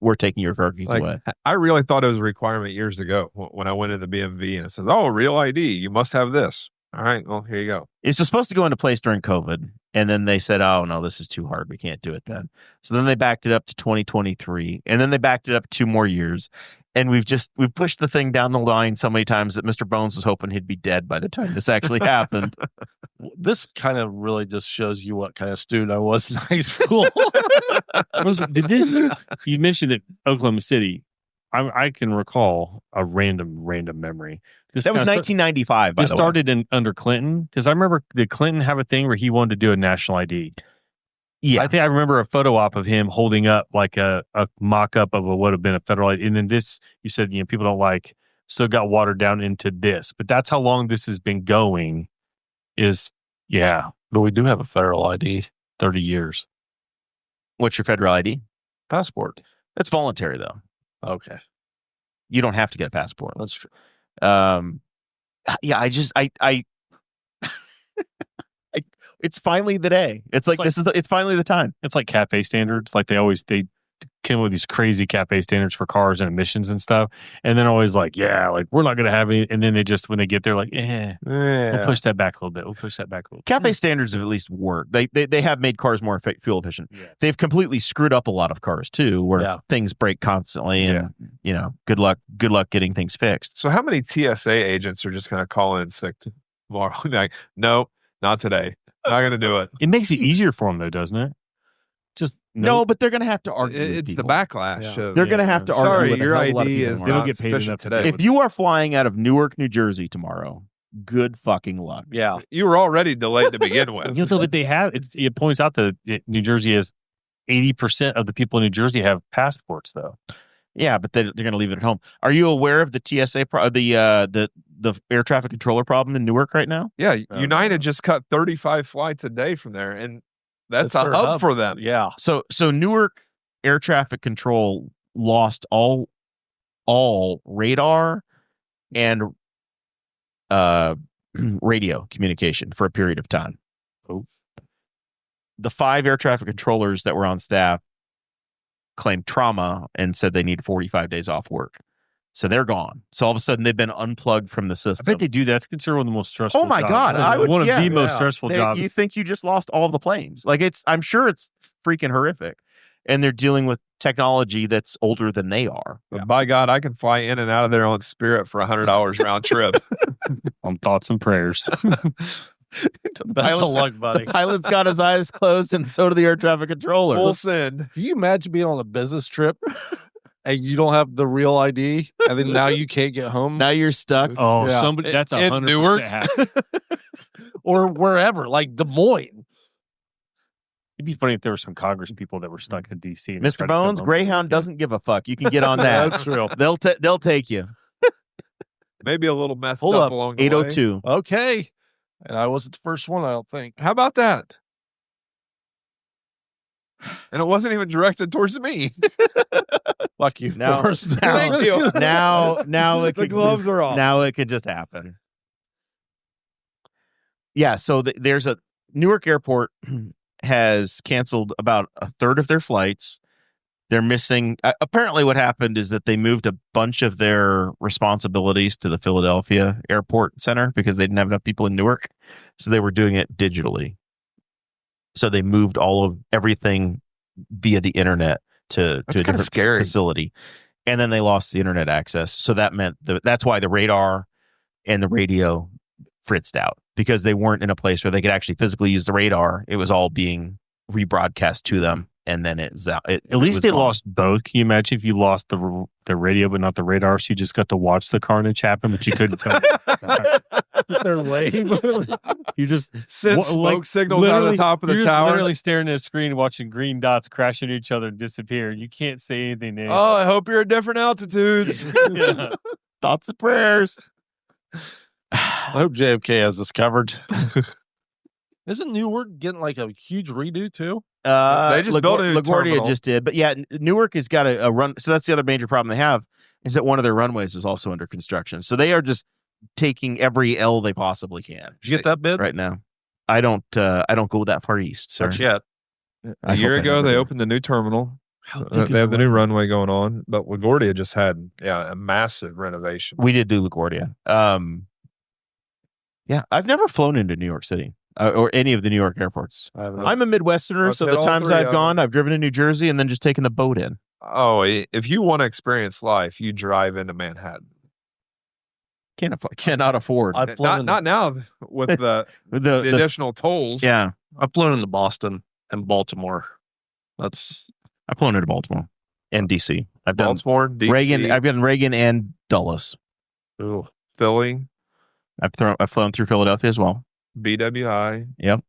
we're taking your car keys away. I really thought it was a requirement years ago when I went to the BMV and it says, "Oh, real ID, you must have this." All right, well, here you go. It's supposed to go into place during COVID, and then they said, "Oh no, this is too hard. We can't do it then." So then they backed it up to 2023, and then they backed it up 2 more years, and we've pushed the thing down the line so many times that Mr. Bones was hoping he'd be dead by the time this actually happened. This kind of really just shows you what kind of student I was in high school. You mentioned that Oklahoma City. I can recall a random memory. That was 1995. It started under Clinton, because I remember, did Clinton have a thing where he wanted to do a national ID? Yeah, I think I remember a photo op of him holding up like a mock-up of what would have been a federal ID. And then this, you said, people don't like, so it got watered down into this. But that's how long this has been going. But we do have a federal ID. 30 years. What's your federal ID? Passport. That's voluntary, though. Okay. You don't have to get a passport. That's true. It's finally the day. It's finally the time. It's like cafe standards. Like they came with these crazy cafe standards for cars and emissions and stuff. And then always like, we're not going to have any. And then they just, when they get there, like, we'll push that back a little bit. Cafe standards have at least worked. They have made cars more fuel efficient. Yeah. They've completely screwed up a lot of cars too, where things break constantly, and good luck getting things fixed. So how many TSA agents are just going to call in sick tomorrow? Like, no, not today. Not going to do it. It makes it easier for them though, doesn't it? No, but they're going to have to argue. It's the backlash. Yeah. They're going to have to argue. Sorry, with your ID is not get paid sufficient today. If you are flying out of Newark, New Jersey tomorrow, good fucking luck. Yeah, you were already delayed to begin with. But they have. It points out that New Jersey has 80% of the people in New Jersey have passports, though. Yeah, but they're going to leave it at home. Are you aware of the TSA the air traffic controller problem in Newark right now? Yeah, United just cut 35 flights a day from there, and that's a hub for them. Yeah. So Newark air traffic control lost all radar and radio communication for a period of time. Oh. The 5 air traffic controllers that were on staff claimed trauma and said they need 45 days off work. So they're gone. So all of a sudden they've been unplugged from the I system. bet they do. That's considered one of the most stressful. Oh my jobs. God, That's I would- one of yeah, the most yeah. stressful jobs. You think you just lost all of the planes. Like I'm sure it's freaking horrific. And they're dealing with technology that's older than they are. But by God, I can fly in and out of there on Spirit for $100 round trip. On thoughts and prayers. Best of luck, buddy. The pilot's got his eyes closed, and so do the air traffic controller. Full send. Can you imagine being on a business trip and you don't have the real ID, and then now you can't get home, Now you're stuck. Oh, Yeah. somebody that's In 100% Newark? happened. or wherever, like Des Moines? It'd be funny if there were some Congress people that were stuck in DC. and Mr. tried to come Bones, home. Greyhound doesn't give a fuck. You can get on that. That's true. They'll take you. Maybe a little messed Hold up up. along the way. 802. Okay, and I wasn't the first one, I don't think. How about that? And it wasn't even directed towards me. Fuck you. Now- Forrest. Thank you. Now it The could gloves just, are off. Now it could just happen. Yeah, so there's a Newark Airport has canceled about a third of their flights. They're missing. Apparently, what happened is that they moved a bunch of their responsibilities to the Philadelphia Airport Center because they didn't have enough people in Newark, so they were doing it digitally. So they moved all of everything via the internet to That's a kinda different scary. facility, and then they lost the internet access. So that meant that's why the radar and the radio fritzed out, because they weren't in a place where they could actually physically use the radar. It was all being rebroadcast to them, and then At least they lost both. Can you imagine if you lost the radio but not the radar? So you just got to watch the carnage happen, but you couldn't tell. Their wave. You just Send What, smoke like, signals out of the literally- top of you're the just tower. literally staring at a screen, watching green dots crash into each other and disappear. You can't say anything. Nate. Oh, I hope you're at different altitudes. Yeah. thoughts and prayers. I hope JFK has this covered. Isn't Newark getting like a huge redo too? They just built a new LaGuardia terminal. just did, but yeah, Newark has got a run. So that's the other major problem they have, is that one of their runways is also under construction. So they are just taking every L they possibly can Did you get that bid? right now. I don't go that far east, sir. Not yet. A year ago, they opened the new terminal. They have the new runway going on, but LaGuardia just had a massive renovation. We did do LaGuardia. Yeah, I've never flown into New York City or any of the New York airports. I haven't. I'm a Midwesterner, I've so hit the all times three I've of gone, I've driven to New Jersey and then just taken the boat in. Oh, if you want to experience life, you drive into Manhattan. Cannot afford I've flown Not now with the the additional tolls. Yeah, I've flown into Boston and Baltimore. That's I've flown into Baltimore and DC. I've done Baltimore, DC, Reagan. I've done Reagan and Dulles. ooh. Philly, I've flown through Philadelphia as well. BWI. Yep.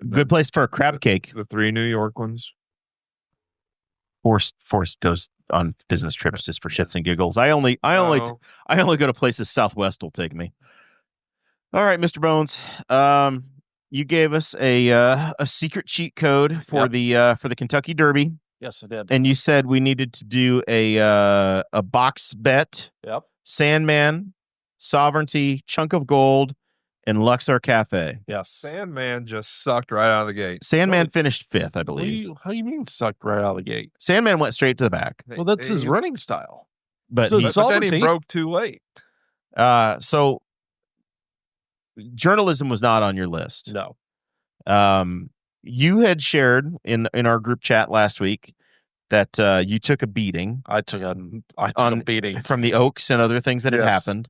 Good place for a crab cake. The 3 New York ones. Forrest goes on business trips just for shits and giggles. I only Oh, go to places Southwest will take me. All right, Mr. Bones. You gave us a secret cheat code for Yep. the Kentucky Derby, Yes, I did. and you said we needed to do a box bet. Yep. Sandman, Sovereignty, Chunk of Gold, and Luxor Cafe. Yes. Sandman just sucked right out of the gate. Sandman finished fifth, I What do believe. you, how do you mean sucked right out of the gate? Sandman went straight to the back, Well, that's his running style. but So he- it's But then he Sovereignty. broke too late. so journalism was not on your list. No. You had shared in our group chat last week that you took a beating I took a On- beating. from the Oaks and other things that had Yes. happened.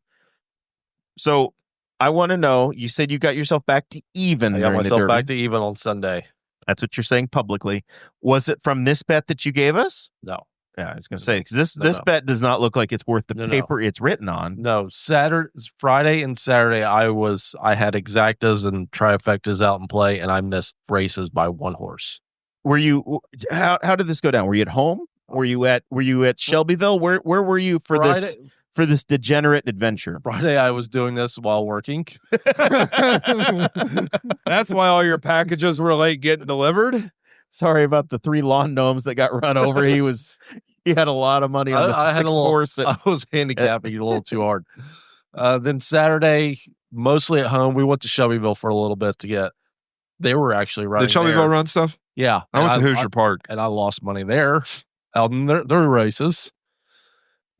So I want to know, you said you got yourself back to even I got during the myself Derby. back to even on Sunday. That's what you're saying publicly. Was it from this bet that you gave us? No. Yeah, I was going to say, because No, this no. bet does not look like it's worth the No, no. paper it's written on. No. Friday and Saturday I had exactas and trifectas out in play, and I missed races by one horse. Were you? How did this go down? Were you at home? Were you at Shelbyville? Where were you for this degenerate adventure? Friday I was doing this while working. That's why all your packages were late getting delivered. Sorry about the 3 lawn gnomes that got run over. He had a lot of money on the I had a sixth little- horse. I was handicapping it a little too hard. Then Saturday, mostly at home, we went to Shelbyville for a little bit they were actually running Did Shelbyville there. run stuff? Yeah. I went to And Hoosier Park. and I lost money there out in their races.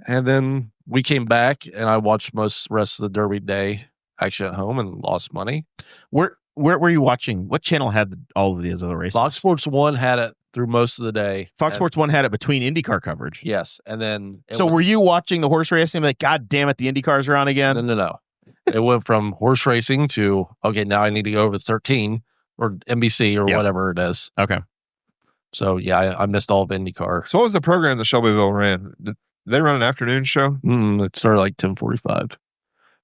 And then we came back, and I watched most rest of the Derby day actually at home and lost money. Where were you watching? What channel had all of these other races? Fox Sports 1 had it through most of the day. Fox Sports 1 had it between IndyCar coverage. Yes, and then So were you watching the horse racing? Like, God damn it, the IndyCars are on again. No. It went from horse racing to now I need to go over 13 or NBC or whatever it is. Okay. So yeah, I missed all of IndyCar. So what was the program that Shelbyville ran? Did they run an afternoon show? It started like 10:45.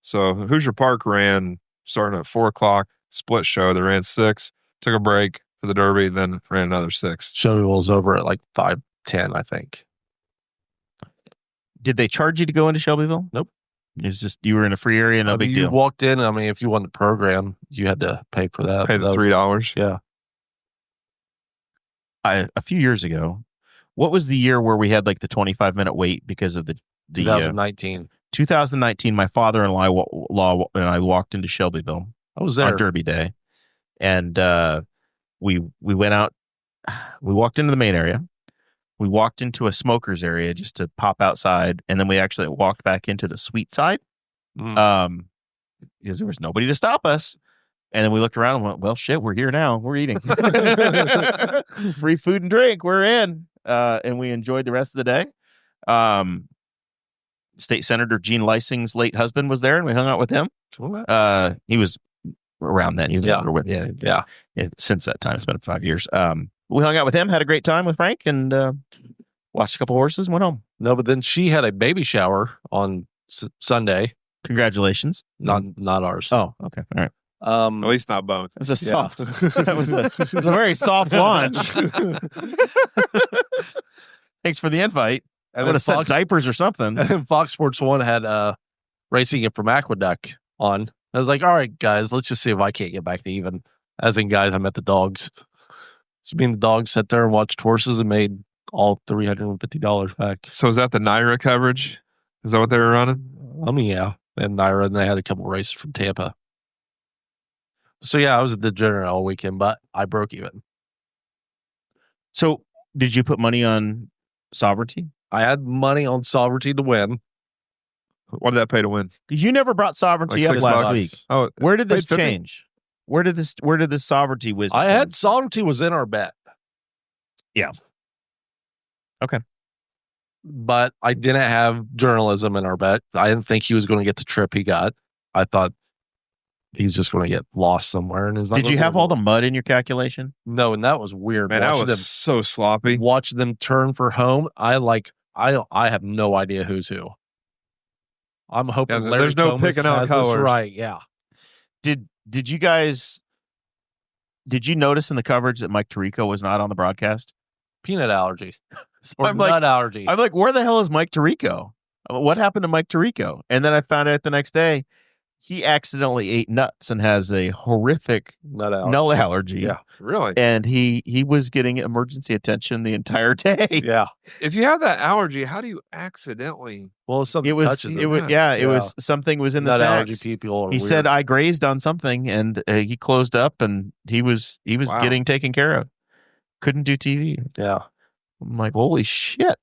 So Hoosier Park ran starting at 4:00, split show. They ran 6, took a break for the Derby, then ran another 6. Shelbyville was over at like 5:10, I think. Did they charge you to go into Shelbyville? Nope. It was just you were in a free area, no big You deal. walked in. I mean, if you won the program, you had to pay for that. Pay the $3. Yeah. A few years ago, what was the year where we had like the 25-minute wait because of the 2019. 2019, my father-in-law and I walked into Shelbyville. I was there on Derby Day, and we went out. We walked into the main area. We walked into a smokers area just to pop outside, and then we actually walked back into the sweet side, because there was nobody to stop us. And then we looked around and went, "Well, shit, we're here now. We're eating free food and drink. We're in." And we enjoyed the rest of the day. State Senator Gene Lysing's late husband was there, and we hung out with him. He was around then. He was yeah. Since that time, it's been 5 years. We hung out with him, had a great time with Frank, and watched a couple horses and went home. No, but then she had a baby shower on Sunday. Congratulations. Not ours. Oh, okay. All right. At least not both. It was a soft. It was a very soft launch. Thanks for the invite. I would have sent diapers or something. And then Fox Sports 1 had racing it from Aqueduct on. I was like, all right, guys, let's just see if I can't get back to even. As in, guys, I met the dogs. So me and the dogs sat there and watched horses and made all $350 back. So is that the Naira coverage? Is that what they were running? I mean, yeah. And Naira, and they had a couple races from Tampa. So yeah, I was a degenerate all weekend, but I broke even. So did you put money on Sovereignty? I had money on Sovereignty to win. What did that pay to win? Because you never brought Sovereignty up last week. Oh, where did this 50? change? Where did this Sovereignty wisdom? I had Sovereignty was in our bet. Yeah. Okay. But I didn't have journalism in our bet. I didn't think he was going to get the trip he got. I thought he's just going to get lost somewhere. And did you have all the mud in your calculation? No, and that was weird. Man, that was so sloppy. Watch them turn for home. I have no idea who's who. I'm hoping Larry there's no Comas picking out has this colors. right. Yeah. Did you guys? Did you notice in the coverage that Mike Tirico was not on the broadcast? Peanut allergy. So Or nut allergy. I'm like, where the hell is Mike Tirico? What happened to Mike Tirico? And then I found out the next day he accidentally ate nuts and has a horrific nut allergy. Yeah, really. And he was getting emergency attention the entire day. Yeah. If you have that allergy, how do you accidentally? Well, something It was touches it was yeah, it was something was in the nut allergy snacks. people. He said I grazed on something, and he closed up, and he was Wow. getting taken care of. Couldn't do TV. Yeah. I'm like, holy shit.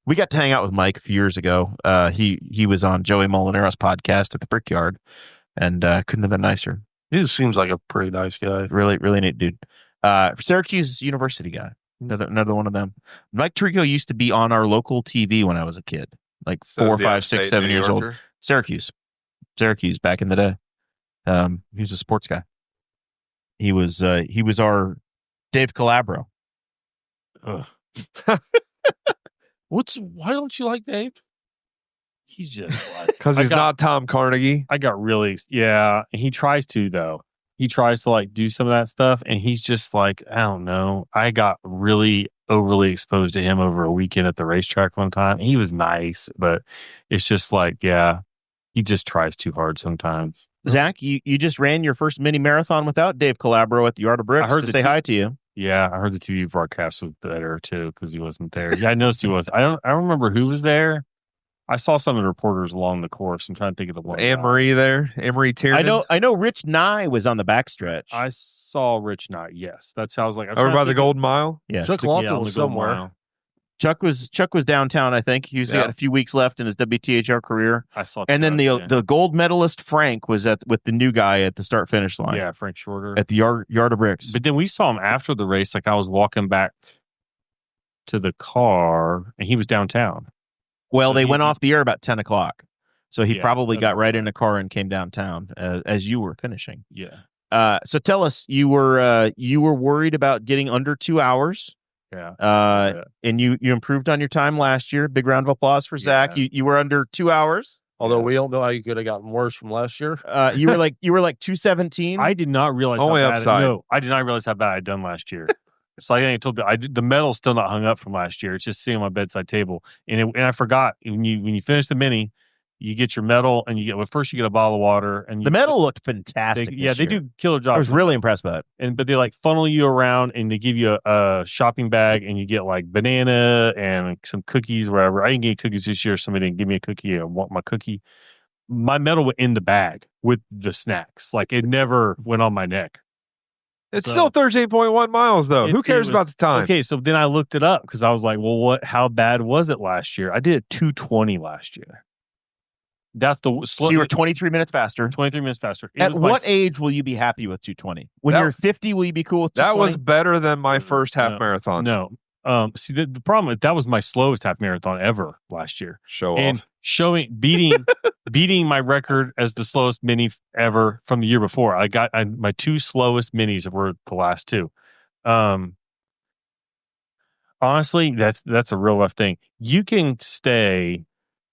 We got to hang out with Mike a few years ago. He was on Joey Molinaro's podcast at the Brickyard, and couldn't have been nicer. He just seems like a pretty nice guy. Really, really neat dude. Syracuse University guy. Another one of them. Mike Tirico used to be on our local TV when I was a kid, like 4, 5, 6, 7 years old. Syracuse back in the day. He was a sports guy. He was our Dave Calabro. Why don't you like Dave? He's just like, Because he's not Tom Carnegie. I got really, yeah. He tries to, though. He tries to like do some of that stuff, and he's just like, I don't know. I got really overly exposed to him over a weekend at the racetrack one time. He was nice, but it's just like, yeah, he just tries too hard sometimes. Zach, you just ran your first mini marathon without Dave Calabro at the Art of Bricks. I heard to say hi to you. Yeah, I heard the TV broadcast was better too because he wasn't there. Yeah, I noticed he was. I don't remember who was there. I saw some of the reporters along the course. I'm trying to think of the one. Anne-Marie there. Anne-Marie Tiernan. I know Rich Nye was on the backstretch. I saw Rich Knight. Yes, that's how I was like. Over by the Golden Mile. Yes. Chuck Yeah, Longton on was the Golden somewhere. Mile. Chuck was downtown. I think he's got a few weeks left in his WTHR career. I saw. And then Chuck, the gold medalist Frank was with the new guy at the start finish line. yeah, Frank Shorter at the yard of bricks. But then we saw him after the race. Like I was walking back to the car, and he was downtown. Well, So they he- went off the air about 10 o'clock, so he Yeah, probably that's got right right. in the car and came downtown as you were finishing. Yeah, So tell us, you were worried about getting under 2 hours. yeah. And you improved on your time last year. Big round of applause for Zach. Yeah. You were under 2 hours. Although we don't know how you could have gotten worse from last year. You were like 2:17. I did not realize Only how bad. upside. No, I did not realize how bad I'd done last year. It's like I told you, the medal's still not hung up from last year. It's just sitting on my bedside table, and I forgot when you finish the mini, you get your medal, and first you get a bottle of water, and the medal looked fantastic. They this year. do killer job. I was really impressed by it. But they like funnel you around, and they give you a shopping bag, and you get like banana and some cookies, whatever. I didn't get cookies this year. Somebody didn't give me a cookie. I want my cookie. My medal went in the bag with the snacks. Like it never went on my neck. It's So- still 13.1 miles, though. It- Who cares it about was- the time? Okay, so then I looked it up because I was like, well, how bad was it last year? I did it 2:20 last year. That's the So you were 23 minutes faster. 23 minutes faster. It At was my what age will you be happy with 2:20? When That- you're 50, will you be cool with 2:20? That was better than my first half No. marathon. No. See, the problem is that was my slowest half marathon ever last year. Show And off. beating my record as the slowest mini ever from the year before. My two slowest minis were the last two. Honestly, that's a real rough thing. You can stay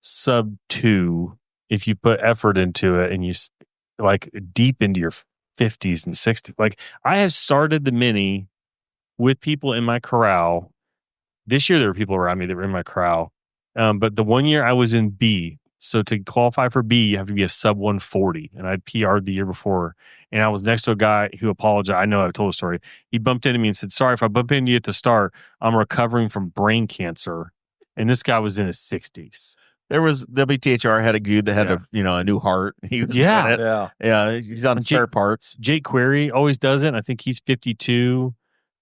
sub 2 if you put effort into it and you like deep into your 50s and 60s. Like I have started the mini with people in my corral. This year there were people around me that were in my corral. But the one year I was in B. So to qualify for B, you have to be a sub 140. And I'd PR'd the year before. And I was next to a guy who apologized. I know I've told the story. He bumped into me and said, sorry, if I bump into you at the start, I'm recovering from brain cancer. And this guy was in his 60s. There was WTHR had a dude that had a new heart. He was doing it. Yeah. He's on spare parts. Jake Query always does it. I think he's 52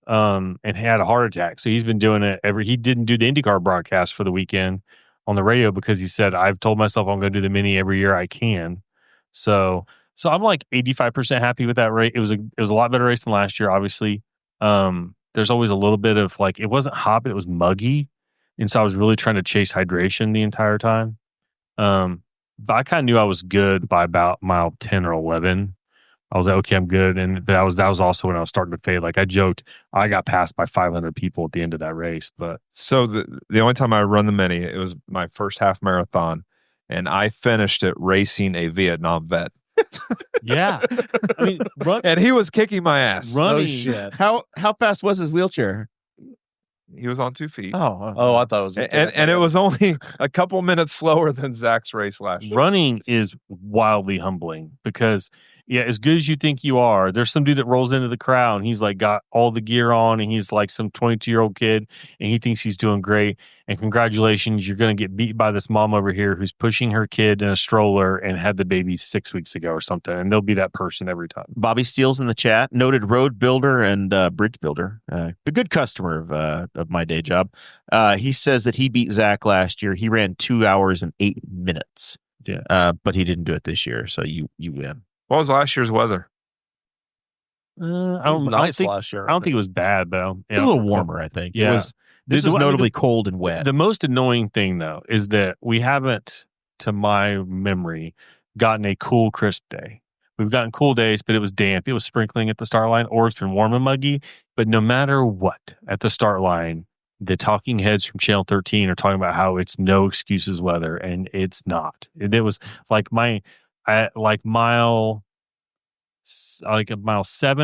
and had a heart attack. So he's been doing it he didn't do the IndyCar broadcast for the weekend on the radio because he said, I've told myself I'm going to do the mini every year I can. So I'm like 85% happy with that race. It was a lot better race than last year, obviously. There's always a little bit of like, it wasn't hot, but it was muggy. And so I was really trying to chase hydration the entire time. But I kind of knew I was good by about mile 10 or 11. I was like, okay, I'm good. And that was also when I was starting to fade. Like I joked, I got passed by 500 people at the end of that race. But So the only time I run the mini, it was my first half marathon, and I finished it racing a Vietnam vet. yeah, I mean, And he was kicking my ass. running. Oh, shit. How fast was his wheelchair? He was on 2 feet. Oh, I thought it was. And it was only a couple minutes slower than Zach's race last year. Running is wildly humbling because, as good as you think you are, there's some dude that rolls into the crowd and he's like got all the gear on and he's like some 22-year-old kid and he thinks he's doing great. And congratulations, you're going to get beat by this mom over here who's pushing her kid in a stroller and had the baby 6 weeks ago or something. And they'll be that person every time. Bobby Steele's in the chat, noted road builder and bridge builder, a good customer of my day job. He says that he beat Zach last year. He ran 2 hours and 8 minutes. Yeah. But he didn't do it this year. So you win. What was last year's weather? I don't think last year. I don't think it was bad though. It was a little warmer, I think. Yeah. This was notably cold and wet. The most annoying thing though is that we haven't, to my memory, gotten a cool, crisp day. We've gotten cool days, but it was damp. It was sprinkling at the start line, or it's been warm and muggy. But no matter what, at the start line, the talking heads from Channel 13 are talking about how it's no excuses weather, and it's not. It was like mile 7,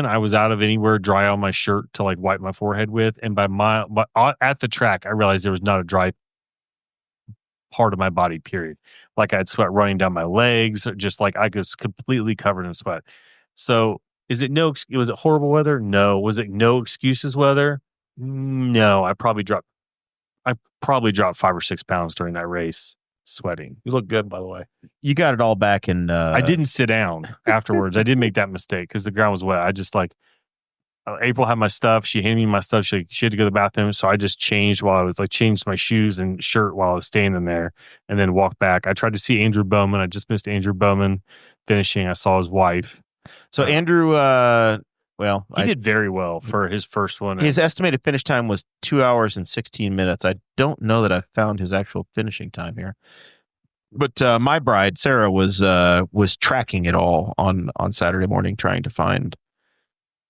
I was out of anywhere dry on my shirt to like wipe my forehead with, and but at the track, I realized there was not a dry part of my body. Period. Like I had sweat running down my legs, just like I was completely covered in sweat. So, was it horrible weather? No. Was it no excuses weather? No. I probably dropped 5 or 6 pounds during that race, sweating. You look good, by the way. You got it all back in. I didn't sit down afterwards. I did make that mistake because the ground was wet. I just April had my stuff. She handed me my stuff. She had to go to the bathroom, so I just changed while I was changed my shoes and shirt while I was standing there, and then walked back. I tried to see Andrew Bowman. I just missed Andrew Bowman finishing. I saw his wife. So Andrew, He did very well for his first one. His estimated finish time was 2 hours and 16 minutes. I don't know that I found his actual finishing time here. But my bride, Sarah, was tracking it all on Saturday morning, trying to find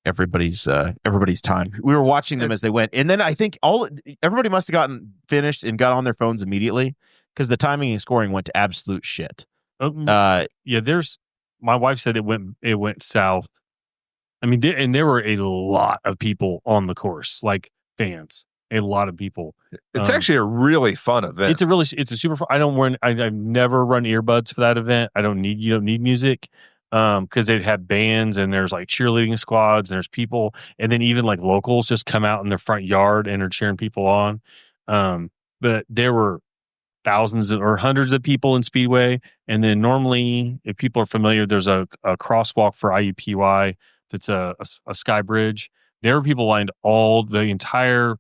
everybody's time. We were watching them as they went. And then I think everybody must have gotten finished and got on their phones immediately because the timing and scoring went to absolute shit. My wife said it went south. I mean, there were a lot of people on the course, like fans, a lot of people. It's actually a really fun event. It's a super fun. I've never run earbuds for that event. You don't need music. Because they'd have bands and there's like cheerleading squads and there's people, and then even like locals just come out in their front yard and are cheering people on. But there were thousands or hundreds of people in Speedway. And then normally, if people are familiar, there's a crosswalk for IUPUI that's a sky bridge. There were people lined the entire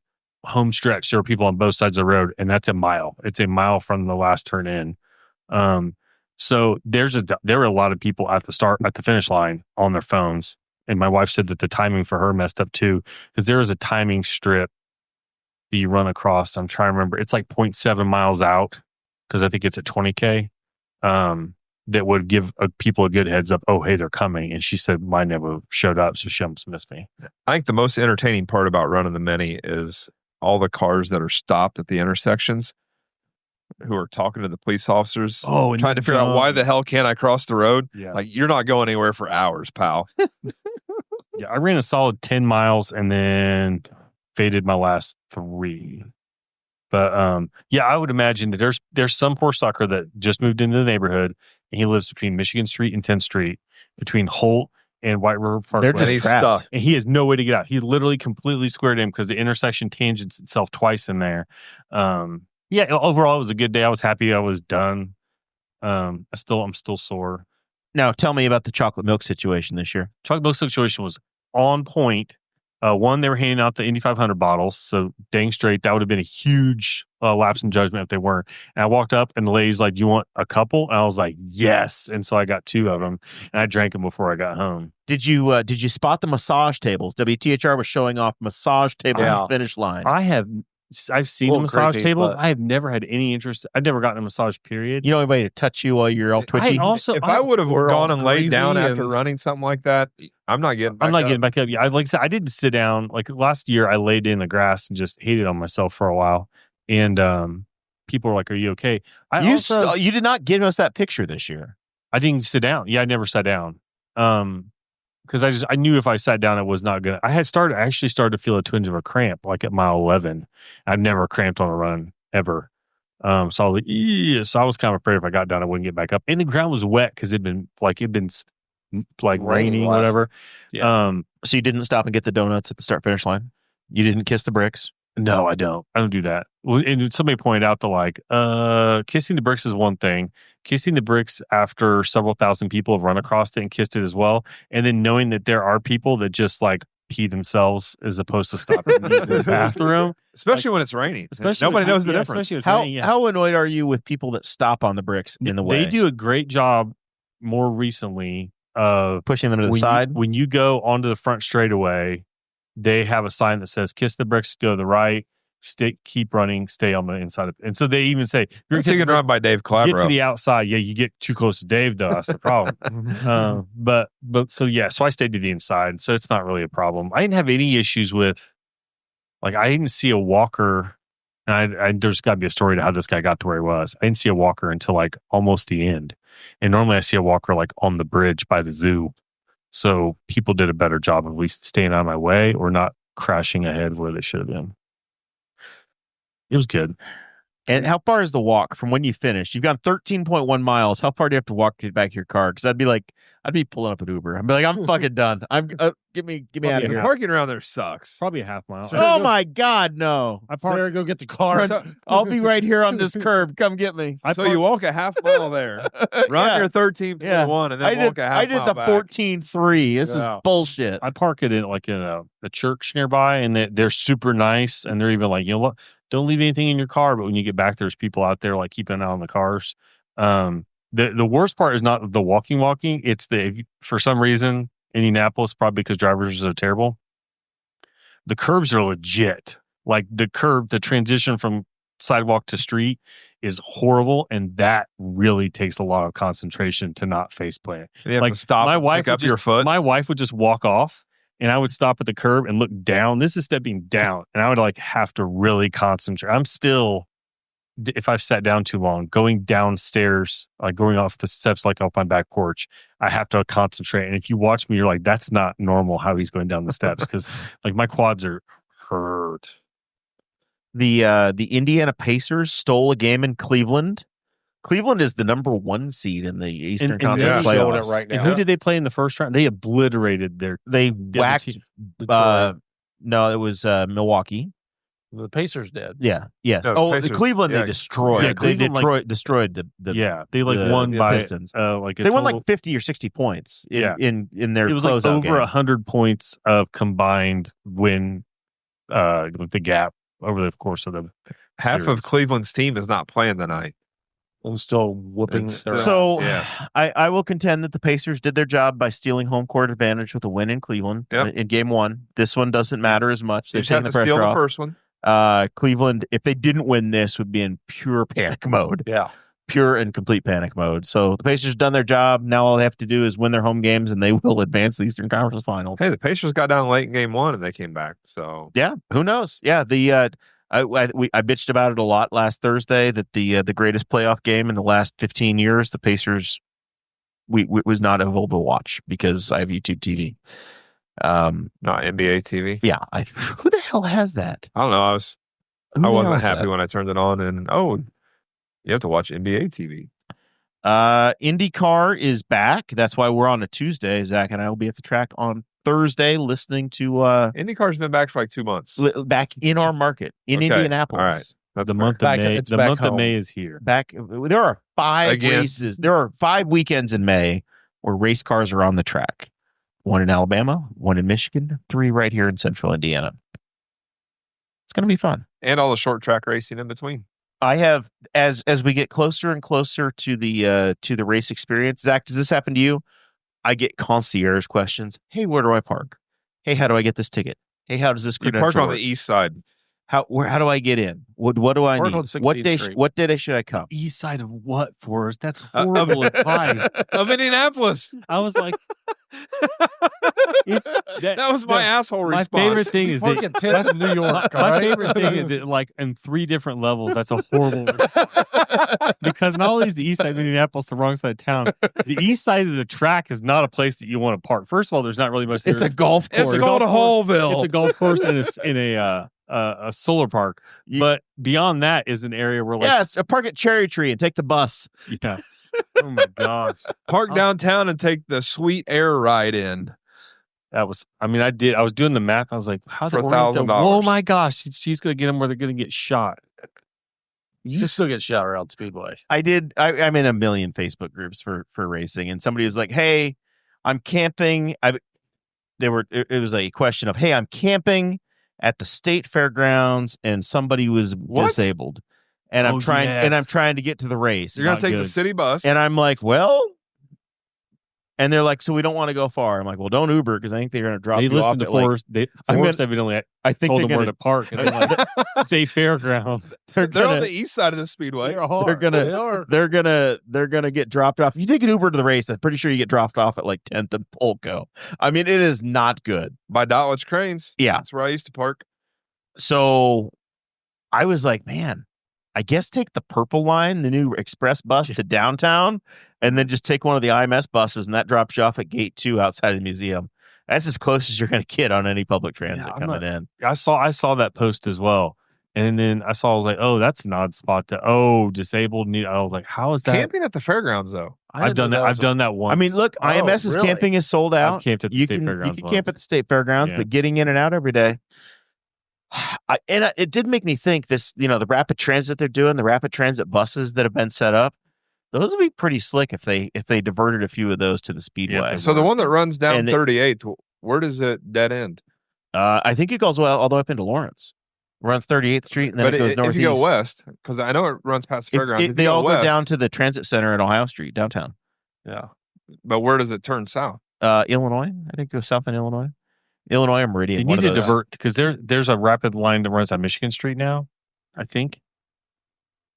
home stretch. There were people on both sides of the road, and that's a mile. It's a mile from the last turn in. So there were a lot of people at the finish line on their phones. And my wife said that the timing for her messed up too, because there is a timing strip that you run across. I'm trying to remember. It's like 0.7 miles out, because I think it's at 20K. That would give people a good heads up. Oh, hey, they're coming. And she said mine never showed up, so she almost missed me. I think the most entertaining part about running the Mini is all the cars that are stopped at the intersections, who are talking to the police officers, trying to figure out why the hell can't I cross the road? Yeah. Like, you're not going anywhere for hours, pal. Yeah, I ran a solid 10 miles and then faded my last 3. But I would imagine that there's some poor sucker that just moved into the neighborhood, and he lives between Michigan Street and 10th Street, between Holt and White River Park. They're just trapped. And he has no way to get out. He literally completely squared in because the intersection tangents itself twice in there. Overall, it was a good day. I was happy I was done. I'm still sore. Now, tell me about the chocolate milk situation this year. Chocolate milk situation was on point. One, they were handing out the Indy 500 bottles, so dang straight, that would have been a huge lapse in judgment if they weren't. And I walked up, and the lady's like, "You want a couple?" And I was like, "Yes!" And so I got 2 of them, and I drank them before I got home. Did you spot the massage tables? WTHR was showing off massage tables on the finish line. I've seen the massage tables. I have never had any interest. I've never gotten a massage, period. You know anybody to touch you while you're all twitchy? If I would have gone and laid down after running something like that, I'm not getting back up. Yeah, like I said, I didn't sit down. Like last year, I laid in the grass and just hated on myself for a while. And people were like, "Are you okay?" You did not give us that picture this year. I didn't sit down. Yeah, I never sat down. Because I knew if I sat down, it was not good. I actually started to feel a twinge of a cramp, like at mile 11. I've never cramped on a run ever. So I was like, so I was kind of afraid if I got down, I wouldn't get back up. And the ground was wet because it'd been raining, whatever. Yeah. So you didn't stop and get the donuts at the start finish line? You didn't kiss the bricks? No, I don't. I don't do that. And somebody pointed out kissing the bricks is one thing. Kissing the bricks after several thousand people have run across it and kissed it as well. And then knowing that there are people that just like pee themselves as opposed to stopping and using the bathroom. Especially when it's raining. Nobody knows the difference. How annoyed are you with people that stop on the bricks in the way? They do a great job more recently of pushing them to the side. When you go onto the front straightaway, they have a sign that says "Kiss the bricks, go to the right, keep running, stay on the inside." And so they even say, "You're going to run by Dave Calabro." Get to the outside. Yeah, you get too close to Dave, though. That's the problem. So I stayed to the inside, so it's not really a problem. I didn't have any issues with, I didn't see a walker. And there's got to be a story to how this guy got to where he was. I didn't see a walker until almost the end, and normally I see a walker on the bridge by the zoo. So people did a better job of at least staying out of my way or not crashing ahead where they should have been. It was good. And how far is the walk from when you finish? You've gone 13.1 miles. How far do you have to walk to get back to your car? Because I'd be pulling up an Uber. I'd be like, I'm fucking done. I'm get me out of The here. parking around there sucks. Probably a half mile. So- Oh my God, no! Sarah, go get the car. I'll be right here on this curb. Come get me. So you walk a half mile there, run Yeah. your 13.1, and then walk a half I did mile the back. 14.3. This is Yeah. bullshit. I park it in a church nearby, and they're super nice, and they're even like, you know what? Don't leave anything in your car. But when you get back, there's people out there like keeping an eye on the cars. The worst part is not the walking. It's for some reason Indianapolis, probably because drivers are so terrible. The curbs are legit. Like the transition from sidewalk to street is horrible, and that really takes a lot of concentration to not face plant. You have Like, to stop my and wife pick would up your just- foot. My wife would just walk off, and I would stop at the curb and look down. This is stepping down, and I would like have to really concentrate. I'm still, if I've sat down too long, going downstairs, like going off the steps, like off my back porch, I have to concentrate. And if you watch me, you're like, that's not normal how he's going down the steps, because like my quads are hurt. The Indiana Pacers stole a game in Cleveland. Cleveland is the number 1 seed in the Eastern And Conference they're showing playoffs. it right And now. who did they play in the first round? They obliterated their They other whacked. team. No, it was Milwaukee. The Pacers did. Yeah. Yes. No, the Oh, Pacers- Cleveland yeah. they destroyed. Yeah, They Cleveland, destroyed the yeah, they like the- won the by Pistons. like a They won like total- 50 or 60 points Yeah. in their it was like closeout over game. 100 points of combined win, the gap over the course of the Half of series. Cleveland's team is not playing tonight. And still whooping It's- their So Yeah. I will contend that the Pacers did their job by stealing home court advantage with a win in Cleveland Yep. in game 1. This one doesn't matter as much. They They've just have taken to the steal pressure the off. first one. Cleveland, if they didn't win this, would be in pure panic mode. Yeah. Pure and complete panic mode. So the Pacers have done their job. Now all they have to do is win their home games, and they will advance the Eastern Conference Finals. Hey, the Pacers got down late in game 1 and they came back. So Yeah, who knows? Yeah, I bitched about it a lot last Thursday that the greatest playoff game in the last 15 years, the Pacers, was not available to watch because I have YouTube TV. not NBA TV. Yeah, who the hell has that? I don't know. I Who the hell wasn't has happy that? when I turned it on, and you have to watch NBA TV. IndyCar is back. That's why we're on a Tuesday. Zach and I will be at the track on Thursday, listening to IndyCar's been back for like 2 months. back in our market in Okay, Indianapolis. all right. That's the fair. month of Back- May. it's The back month of home. May is here. Back, there are 5 Again. races. There are 5 weekends in May where race cars are on the track. 1 in Alabama, 1 in Michigan, 3 right here in Central Indiana. It's going to be fun. And all the short track racing in between. I have as we get closer and closer to the race experience. Zach, does this happen to you? I get concierge questions. Hey, where do I park? Hey, how do I get this ticket? Hey, how does this You credential park on work? the east side. How do I get in? What do I Park need? on 16th What day Street. what day should I come? East side of what, Forrest? That's Of- horrible advice. of Indianapolis. I was like, That was my asshole my response. favorite thing is Park that at 10th in New York. all my right? favorite thing is that, like, in 3 different levels, that's a horrible response. Because not only is the east side of Indianapolis the wrong side of town, the east side of the track is not a place that you want to park. First of all, there's not really much. It's there. a golf course. It's called a Hallville. It's a golf course in a solar park. But beyond that is an area where, like, Yes, park at Cherry Tree and take the bus. yeah. Oh my gosh, Park downtown and take the sweet air ride in. that was. I mean, I was doing the math. I was like, how For the $1,000? $1,000. Oh my gosh, she's gonna get them where they're gonna get shot. You still get shot around Speedway. I'm in a million Facebook groups for racing, and somebody was like, "Hey, I'm camping." It was a question of, "Hey, I'm camping at the state fairgrounds, and somebody was What? disabled, and I'm Oh, trying yes. to get to the race." You're going Not to take the good. city bus. And I'm like, "Well," and they're like, "So we don't want to go far." I'm like, "Well, don't Uber because I think they're going to drop They you off listened to at, like, Forrest. I'm Forrest gonna- evidently I think told they're them where going to park. And they're like, state fairground. they're They're on gonna the east side of the speedway. they're gonna get dropped off. You take an Uber to the race, I'm pretty sure you get dropped off at like 10th and Polko. I mean, it is not good. By Dotledge Cranes. Yeah. That's where I used to park. So I was like, man, I guess take the purple line, the new express bus to downtown, and then just take one of the IMS buses, and that drops you off at gate 2 outside of the museum. That's as close as you're going to get on any public transit I'm coming in. I saw that post as well. And then I was like, oh, that's an odd spot to disabled. I was like, how is that? Camping at the fairgrounds, though. I've done that. I've done that once. I mean, look, IMS's really? camping is sold out. I've camped at the you state can, fairgrounds. You can camp at the state fairgrounds, Yeah. but getting in and out every day. It did make me think this, the rapid transit they're doing, the rapid transit buses that have been set up, those would be pretty slick if they diverted a few of those to the speedway. Yeah, So the one that runs down And 38th, where does it dead end? I think it goes all the way up into Lawrence. Runs 38th Street and then But it goes if northeast. you go west, because I know it runs past the fairgrounds. If you They all west, go down to the transit center in Ohio Street, downtown. Yeah. But where does it turn south? Illinois. I think it goes south in Illinois. Illinois or Meridian. They need to divert because there's a rapid line that runs on Michigan Street now, I think.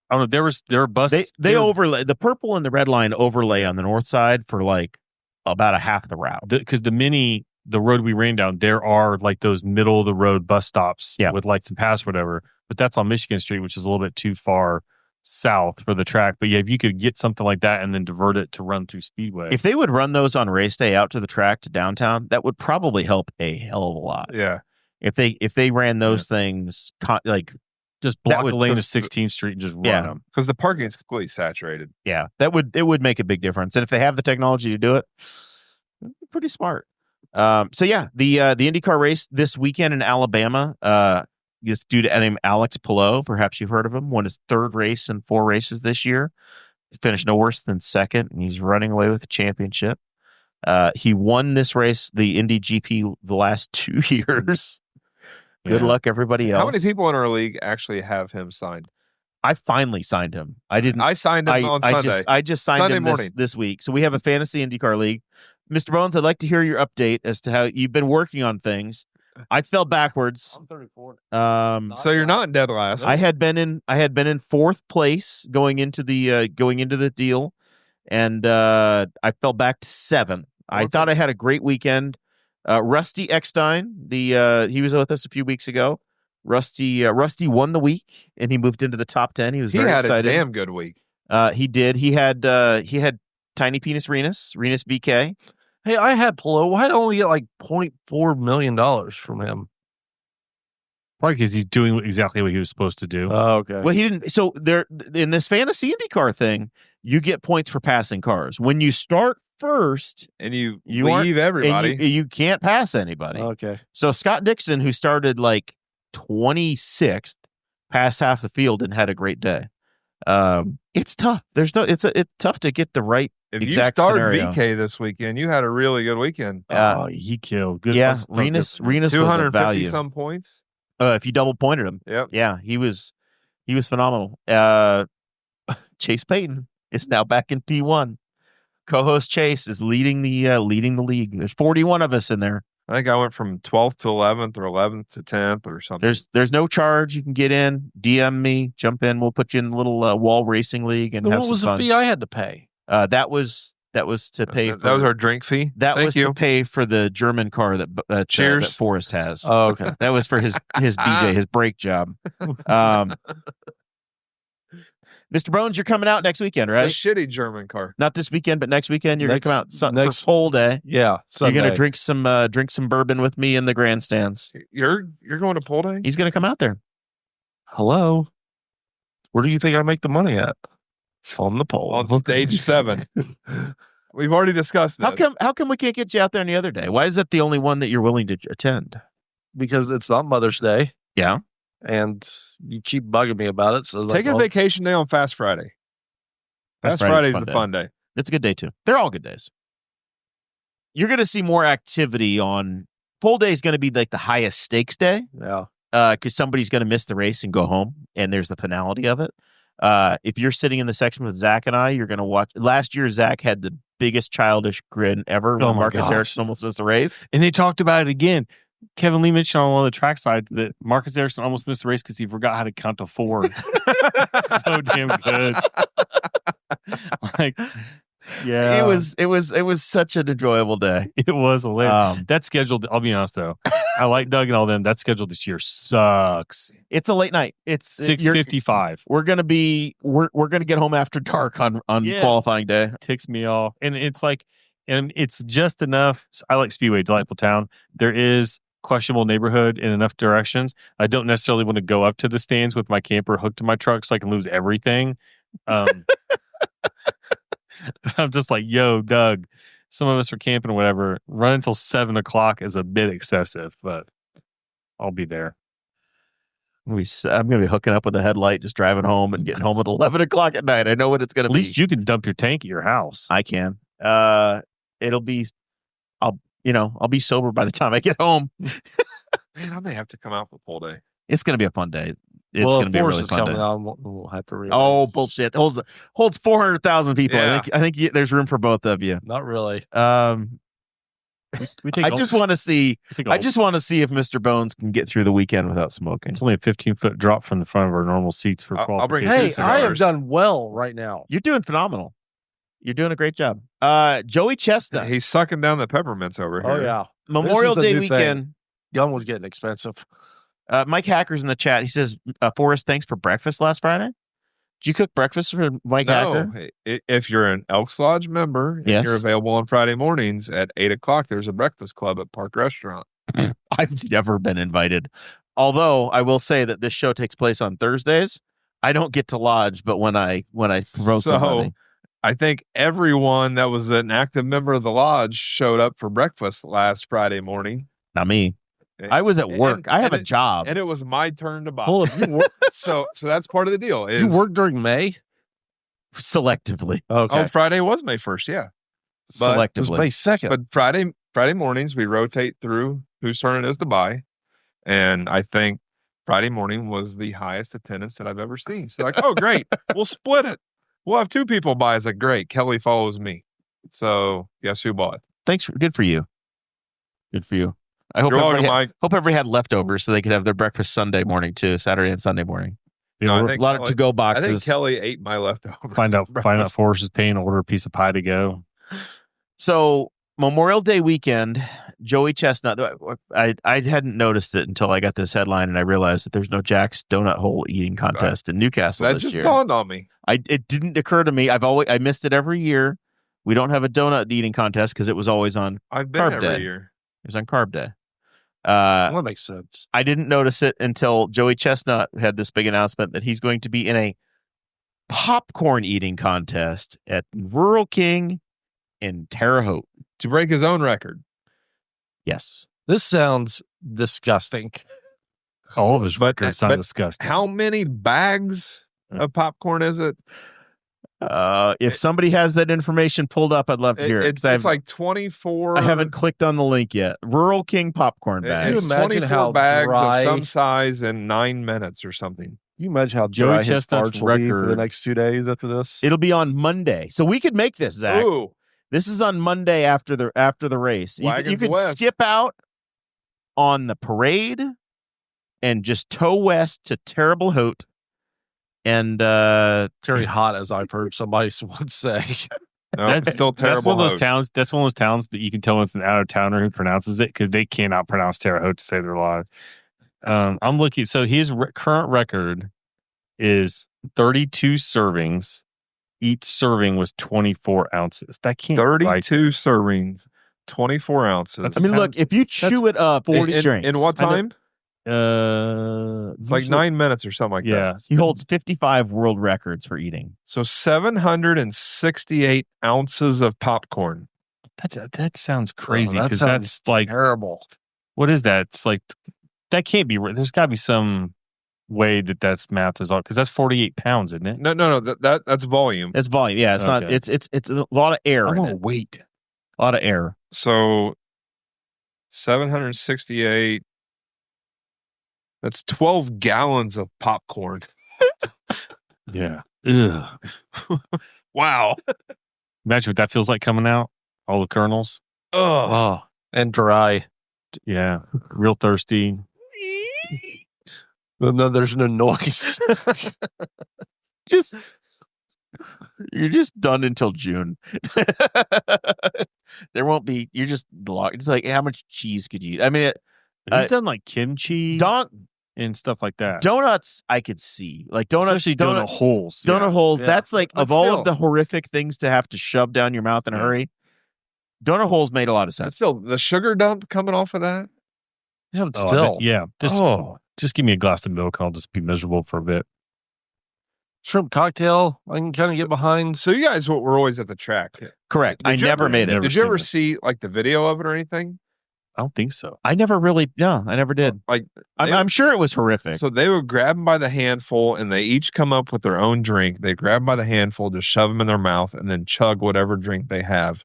I don't know. There are buses. They overlay the purple and the red line overlay on the north side for like about a half of the route. Because the road we ran down, there are like those middle of the road bus stops with lights and pass, whatever. But that's on Michigan Street, which is a little bit too far south for the track. But yeah, if you could get something like that and then divert it to run through Speedway. If they would run those on race day out to the track to downtown, that would probably help a hell of a lot. Yeah. If they ran those things like just block would- the lane of 16th Street and just run them. Because the parking is completely saturated. yeah, it would make a big difference. And if they have the technology to do it, it'd be pretty smart. So yeah, the IndyCar race this weekend in Alabama, this dude named Alex Palou, perhaps you've heard of him, won his third race in 4 races this year. He finished no worse than second, and he's running away with the championship. He won this race, the Indy GP, the last 2 years. Good luck, everybody else. How many people in our league actually have him signed? I finally signed him. I didn't. I signed him on Sunday. I just signed Sunday him morning. this week. So we have a fantasy IndyCar league. Mr. Bones, I'd like to hear your update as to how you've been working on things. I fell backwards. I'm 34. So you're not in dead last. I had been in fourth place going into the deal, and I fell back to 7th. I thought I had a great weekend. Rusty Eckstein, he was with us a few weeks ago. Rusty won the week, and he moved into the top 10. He was very excited. A damn good week. He did. He had Tiny Penis Renus BK. Hey, I had Palou. Why did I only get like $0.4 million from him? Probably because he's doing exactly what he was supposed to do. Oh, okay. Well, he didn't. So there in this fantasy IndyCar thing, you get points for passing cars. When you start first, And you aren't- leave everybody. and you can't pass anybody. Okay. So Scott Dixon, who started like 26th, passed half the field and had a great day. It's tough. It's tough to get the right if exact you started scenario. VK this weekend, you had a really good weekend. He killed. Good. Yeah, that's Renus good. was a 250 value. some points. If you double pointed him, Yep. yeah, he was phenomenal. Chase Payton is now back in P1. Co-host Chase is leading the league. There's 41 of us in there. I think I went from 12th to 11th or 11th to 10th or something. There's no charge. You can get in, DM me, jump in. We'll put you in a little wall racing league and Then have what some was the fun. fee I had to pay? That was to pay. That was our drink fee. That Thank was you. to pay for the German car that Cheers. that Forrest has. Oh, okay. That was for his BJ, his brake job. Mr. Bones, you're coming out next weekend, A right? shitty German car. Not this weekend, but next weekend you're gonna come out for next whole day. Yeah. Sunday. You're gonna drink some bourbon with me in the grandstands. You're going to pole day? He's gonna come out there. Hello. Where do you think I make the money at? On the pole. On stage 7. We've already discussed this. How come we can't get you out there any other day? Why is that the only one that you're willing to attend? Because it's not Mother's Day. Yeah. And you keep bugging me about it. So Take a vacation day on Fast Friday. Fast Friday's the fun day. It's a good day too. They're all good days. You're going to see more activity on pole day is going to be like the highest stakes day. Yeah. Because somebody's going to miss the race and go home, and there's the finality of it. If you're sitting in the section with Zach and I, you're going to watch. Last year, Zach had the biggest childish grin ever when Oh my Marcus gosh. Harrison almost missed the race. And they talked about it again. Kevin Lee mentioned on one of the track sides that Marcus Harrison almost missed the race because he forgot how to count to 4. So damn good. Like, yeah, It was such an enjoyable day. it was hilarious. Um, That scheduled. I'll be honest though, I like Doug and all them. That schedule this year sucks. It's a late night. It's 6:55 We're gonna get home after dark on Yeah. qualifying day. ticks me off, and it's like, and it's just enough. I like Speedway, delightful town. There is questionable neighborhood in enough directions. I don't necessarily want to go up to the stands with my camper hooked to my truck so I can lose everything. I'm just like, yo, Doug, some of us are camping or whatever. Run until 7 o'clock is a bit excessive, but I'll be there. I'm going to be hooking up with a headlight, just driving home and getting home at 11 o'clock at night. I know what it's going to At be. least you can dump your tank at your house. I can. It'll be, I'll be sober by the time I get home. Man, I may have to come out for full day. It's going to be a fun day. It's well, going to be a really is fun coming day. on. We'll have to rearrange. Oh, bullshit. Holds 400,000 people. Yeah. I think there's room for both of you. Not really. We take I just want to see if Mr. Bones can get through the weekend without smoking. It's only a 15-foot drop from the front of our normal seats for I'll bring qualifications. two Hey, I have cigars. done well right now. You're doing phenomenal. You're doing a great job. Joey Chestnut, He's sucking down the peppermints over here. Oh yeah, Memorial this is the Day new weekend. gum was getting expensive. Mike Hacker's in the chat. He says, Forrest, thanks for breakfast last Friday. Did you cook breakfast for Mike Hacker? No, if you're an Elks Lodge member and Yes. you're available on Friday mornings at 8 o'clock, there's a breakfast club at Park Restaurant. I've never been invited. Although I will say that this show takes place on Thursdays. I don't get to lodge, but when I throw somebody. I think everyone that was an active member of the lodge showed up for breakfast last Friday morning. Not me. I was at work. And- I have and a job. And it was my turn to buy. Hold up, you work, So that's part of the deal. you worked during May? Selectively. Okay, Oh, Friday was May 1st, yeah. But- it was Selectively. May 2nd. But Friday mornings we rotate through whose turn it is to buy, and I think Friday morning was the highest attendance that I've ever seen. So like, oh great, we'll split it. We'll have two people buy. It's like great. Kelly follows me, so guess who bought? Thanks. Good for you. Good for you. I hope You're welcome, everybody, Mike. hope everybody had leftovers so they could have their breakfast Sunday morning too, Saturday and Sunday morning. No, I a think lot of Kelly- to-go I boxes. think Kelly ate my leftovers. Find out Forrest is paying, order a piece of pie to go. So Memorial Day weekend, Joey Chestnut. I hadn't noticed it until I got this headline and I realized that there's no Jack's Donut Hole eating contest in Newcastle That this just year. dawned on me. It didn't occur to me. I missed it every year. We don't have a donut eating contest because it was always on. I've been Carb every day. year. It was on Carb Day. Well, that makes sense. I didn't notice it until Joey Chestnut had this big announcement that he's going to be in a popcorn eating contest at Rural King in Terre Haute. To break his own record. Yes. This sounds disgusting. All of his But- records sound but disgusting. How many bags of popcorn is it? If somebody has that information pulled up, I'd love to hear it. 'cause It's like 24. I haven't clicked on the link yet. Rural King popcorn bags. It's Can you imagine 24 how bags dry- of some size in 9 minutes or something. You imagine how Joey dry his Chestnut's farts will be for the record- next 2 days after this. It'll be on Monday, so we could make this, Zach. Ooh, This is on Monday after the race. You Wagons could west. skip out on the parade and just tow west to Terrible Haute. And Very hot, as I've heard somebody would say. no, That's- still terrible. That's one of those hope. towns. That's one of those towns that you can tell it's an out of towner who pronounces it because they cannot pronounce Terre Haute to save their lives. I'm looking. So his current record is 32 servings. Each serving was 24 ounces. That can't 32 servings, 24 ounces. That's I mean, look, if you chew it up, in, it's drinks. in what I know- time? It's like 9 minutes or something like Yeah, that. He holds 55 world records for eating. So 768 ounces of popcorn. that sounds crazy That because sounds that's like terrible. what is that? It's like that can't be. There's got to be some way that's math is all because that's 48 pounds, isn't it? No. That's volume. It's volume. Yeah, it's not. Okay. It's a lot of air. I in want it. weight. A lot of air. So 768. That's 12 gallons of popcorn. Yeah. Ugh. Wow. Imagine what that feels like coming out. All the kernels. Ugh. Oh, and dry. Yeah. Real thirsty. No, there's no noise. You're just done until June. There won't be. You're just locked. It's like how much cheese could you eat? I mean, He's done like kimchi and stuff like that. donuts. I could see like donuts. Especially donut holes. Donut holes. Yeah. That's like But of all still. of the horrific things to have to shove down your mouth in a Yeah. hurry. Donut holes made a lot of That's sense. still the sugar dump coming off of that. Yeah, but Oh, I still. bet- yeah. Just give me a glass of milk. I'll just be miserable for a bit. Shrimp cocktail, I can kind of get behind. So you guys were always at the track. Correct. Did I you never ever- made it. Never Did you seen ever this. see like the video of it or anything? I don't think so. I never really. No, I never did. Like I'm sure it was horrific. so they would grab them by the handful, and they each come up with their own drink. They grab 'em by the handful, just shove them in their mouth, and then chug whatever drink they have.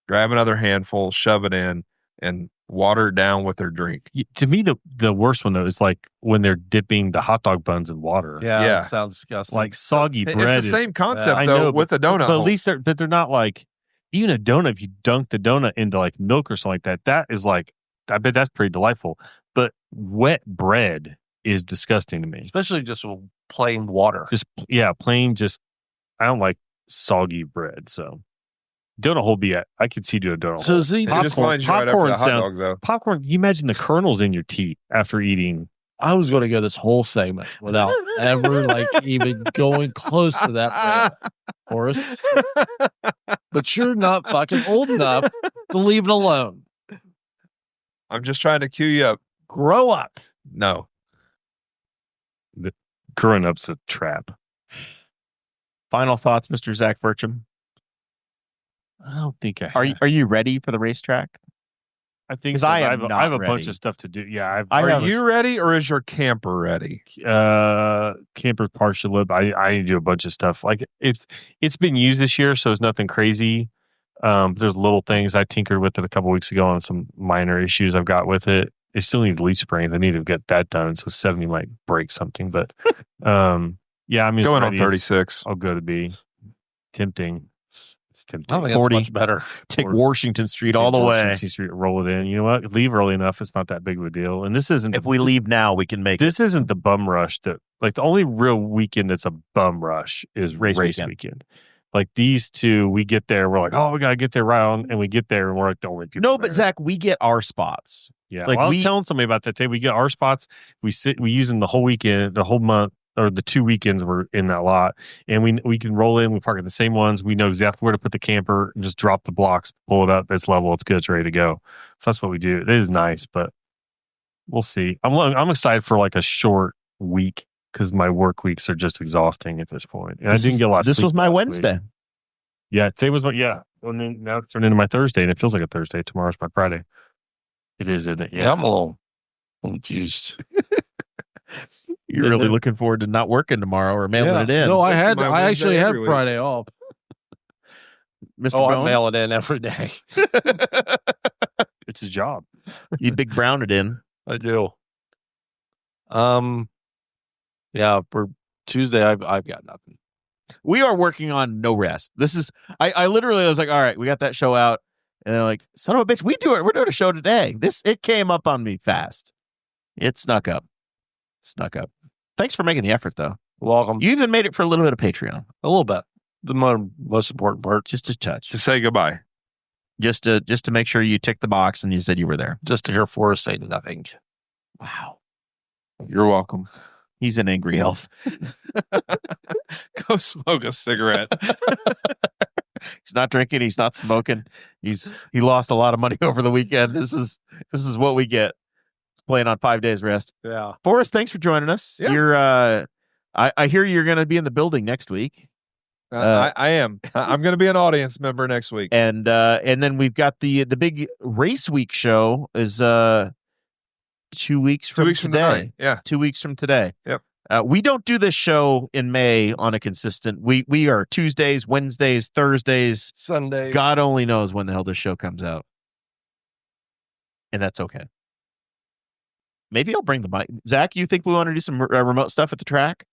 Grab another handful, shove it in, and water it down with their drink. To me, the worst one though is like when they're dipping the hot dog buns in water. Yeah, Yeah. that sounds disgusting. Like soggy It's bread. the same concept I though know, with a donut. But at hole. least they're not like even a donut. If you dunk the donut into like milk or something like that, that is like I bet that's pretty delightful. But wet bread is disgusting to me. especially just with plain water. Just plain. Just I don't like soggy bread. So donut hole I could see doing a donut So hole. is he it just popcorn- lines you right up to popcorn the hot sound- dog though. Popcorn. You imagine the kernels in your teeth after eating. I was going to go this whole segment without ever like even going close to that, Horace. But you're not fucking old enough to leave it alone. I'm just trying to cue you up. Grow up. No. Growing up's a trap. Final thoughts, Mr. Zach Bertram. I don't think I. Are you ready for the racetrack? I think 'Cause so. I am I have a not bunch ready. of stuff to do. Yeah, Are you ready or is your camper ready? camper partial lip. I need to do a bunch of stuff. Like it's been used this year, so it's nothing crazy. There's little things I tinkered with it a couple weeks ago on some minor issues I've got with it. It still needs leaf springs. I need to get that done. So 70 might break something, but yeah, I mean Going as on ready as 36. I'll go to be tempting. It's I tempting. don't think that's 40. much better. Take Or- Washington Street all the way. Washington Street, roll it in. You know what? Leave early enough. It's not that big of a deal. And this isn't If we leave now, we can make this isn't the bum rush that like the only real weekend that's a bum rush is Race race weekend. weekend. Like these two, we get there, we're like, oh, we gotta get there right on, and we get there and we're like the only people. No, but there. Zach, we get our spots. Yeah, like well, I we- was telling somebody about that today. We get our spots. We use them the whole weekend, the whole month, or the 2 weekends we're in that lot, and we can roll in. We park at the same ones. We know exactly where to put the camper and just drop the blocks, pull it up. It's level. It's good. It's ready to go. So that's what we do. It is nice, but we'll see. I'm excited for like a short week because my work weeks are just exhausting at this point. And I didn't get a lot. Of This sleep was my last week. Wednesday. Yeah, today was and then now it's turned into my Thursday, and it feels like a Thursday. Tomorrow's my Friday. It is, isn't it? Yeah, I'm a little confused. You're really looking forward to not working tomorrow or mailing it in. No, I This is my actually Wednesday had every week. Friday off. Mr. Oh, I Bones, mail it in every day. It's his job. you big brown it in. I do. Yeah, for Tuesday, I've got nothing. We are working on no rest. This is I literally was like, all right, we got that show out. And they're like, son of a bitch, we're doing a show today. It came up on me fast. It snuck up. Thanks for making the effort though. Welcome. You even made it for a little bit of Patreon. A little bit. The most important part, Just a touch. To say goodbye. Just to make sure you ticked the box and you said you were there. just to hear Forrest say nothing. Wow. You're welcome. He's an angry elf. Go smoke a cigarette. He's not drinking, he's not smoking. He lost a lot of money over the weekend. This is what we get. Playing on 5 days rest. Yeah. Forrest, thanks for joining us. Yeah. You're I hear you're going to be in the building next week. I am. I'm going to be an audience member next week. And then we've got the big race week show is 2 weeks from 2 weeks from today. tonight. Yeah. 2 weeks from today. Yep. We don't do this show in May on a consistent. We are Tuesdays, Wednesdays, Thursdays. Sunday. God only knows when the hell this show comes out. And that's okay. Maybe I'll bring the mic. Zach, you think we want to do some remote stuff at the track?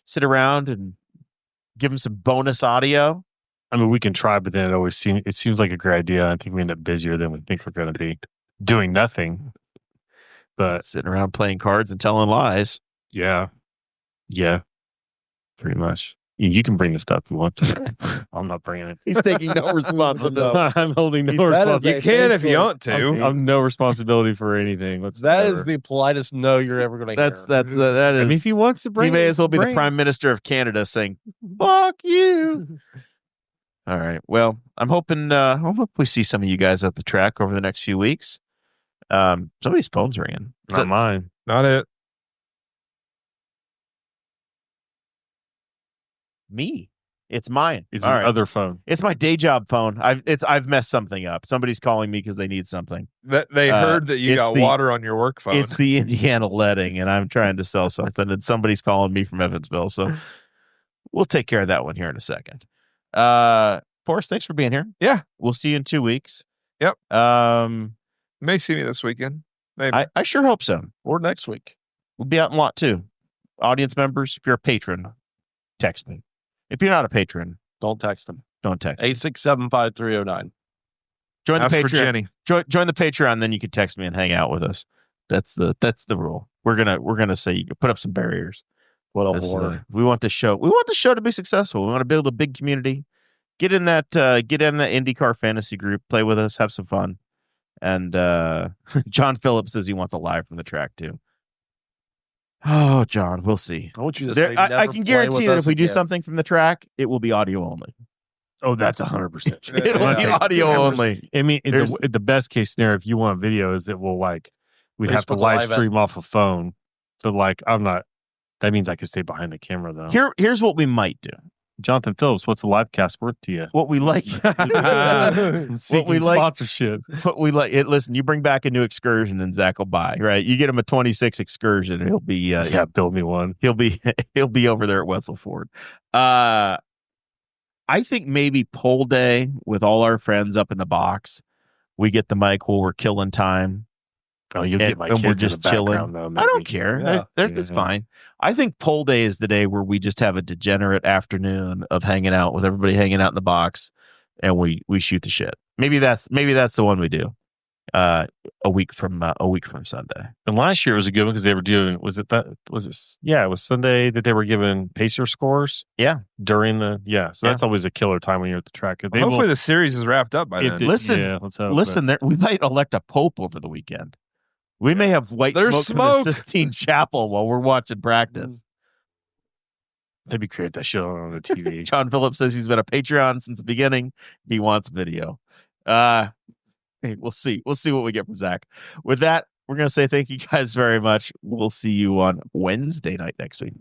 Sit around and give them some bonus audio? I mean, we can try, but then it seems like a great idea. I think we end up busier than we think we're going to be doing nothing. But Sitting around playing cards and telling lies. yeah, pretty much. You can bring the stuff you want to. I'm not bringing it. He's taking no responsibility. I'm holding no That is responsibility. You can if you want to. I'm no responsibility for anything. That is the politest no you're ever going to hear. That I is. mean, if he wants to bring, He may as well be the bring it. Prime Minister of Canada saying, "Fuck you." All right. Well, I'm hoping we see some of you guys at the track over the next few weeks. Somebody's phone's ringing. Is Not that mine. Not it. me? It's mine. It's All his right. other phone. It's my day job phone. I've messed something up. Somebody's calling me because they need something. They heard that you it's got the- water on your work phone. It's the Indiana Letting, and I'm trying to sell something, and somebody's calling me from Evansville. So we'll take care of that one here in a second. Forrest, thanks for being here. Yeah. We'll see you in 2 weeks. Yep. Um, May see me this weekend. Maybe. I sure hope so. Or next week. We'll be out in lot 2. Audience members, if you're a patron, text me. If you're not a patron, Don't text them. don't text. 8675309. Join the Ask for Patreon. Jenny. Join the Patreon, then you can text me and hang out with us. That's the rule. We're gonna say you can put up some barriers. What a This, whore. we want the show. We want the show to be successful. We want to build a big community. Get in that IndyCar fantasy group. Play with us. Have some fun. And John Phillips says he wants a live from the track too. Oh, John, we'll see. I want you to There, say I never can play guarantee with that us if we do again. something from the track, it will be audio only. Oh, that's 100% true. Yeah, It'll yeah. be audio only. I mean, There's- the best case scenario, if you want video, is that we'd have to Facebook's live live at- stream off a phone. But that means I could stay behind the camera though. Here's what we might do. Jonathan Phillips, what's a live cast worth to you? What we like. Seeking we like- sponsorship. What we like. Listen, you bring back a new excursion, and Zach will buy. Right? You get him a 26 excursion, and he'll be Yeah, build me one. he'll be over there at Wetzel Ford. I think maybe poll day with all our friends up in the box. We get the mic while we're killing time. Oh, you'll And- get my and kids we're in just the chilling. background, though. I don't maybe. care. Yeah. That's Yeah. fine. I think poll day is the day where we just have a degenerate afternoon of hanging out with everybody hanging out in the box, and we shoot the shit. Maybe that's the one we do. A week from Sunday. And last year was a good one because they were doing. Yeah, it was Sunday that they were giving pacer scores. Yeah. During the So that's always a killer time when you're at the track. 'Cause they Hopefully will- the series is wrapped up by it then. did- Listen, yeah, let's hope, Listen, we might elect a pope over the weekend. We may have white There's smoke from the smoke. Sistine Chapel while we're watching practice. Maybe create that show on the TV. John Phillips says he's been a Patreon since the beginning. He wants video. Hey, we'll see. We'll see what we get from Zach. With that, we're going to say thank you guys very much. We'll see you on Wednesday night next week.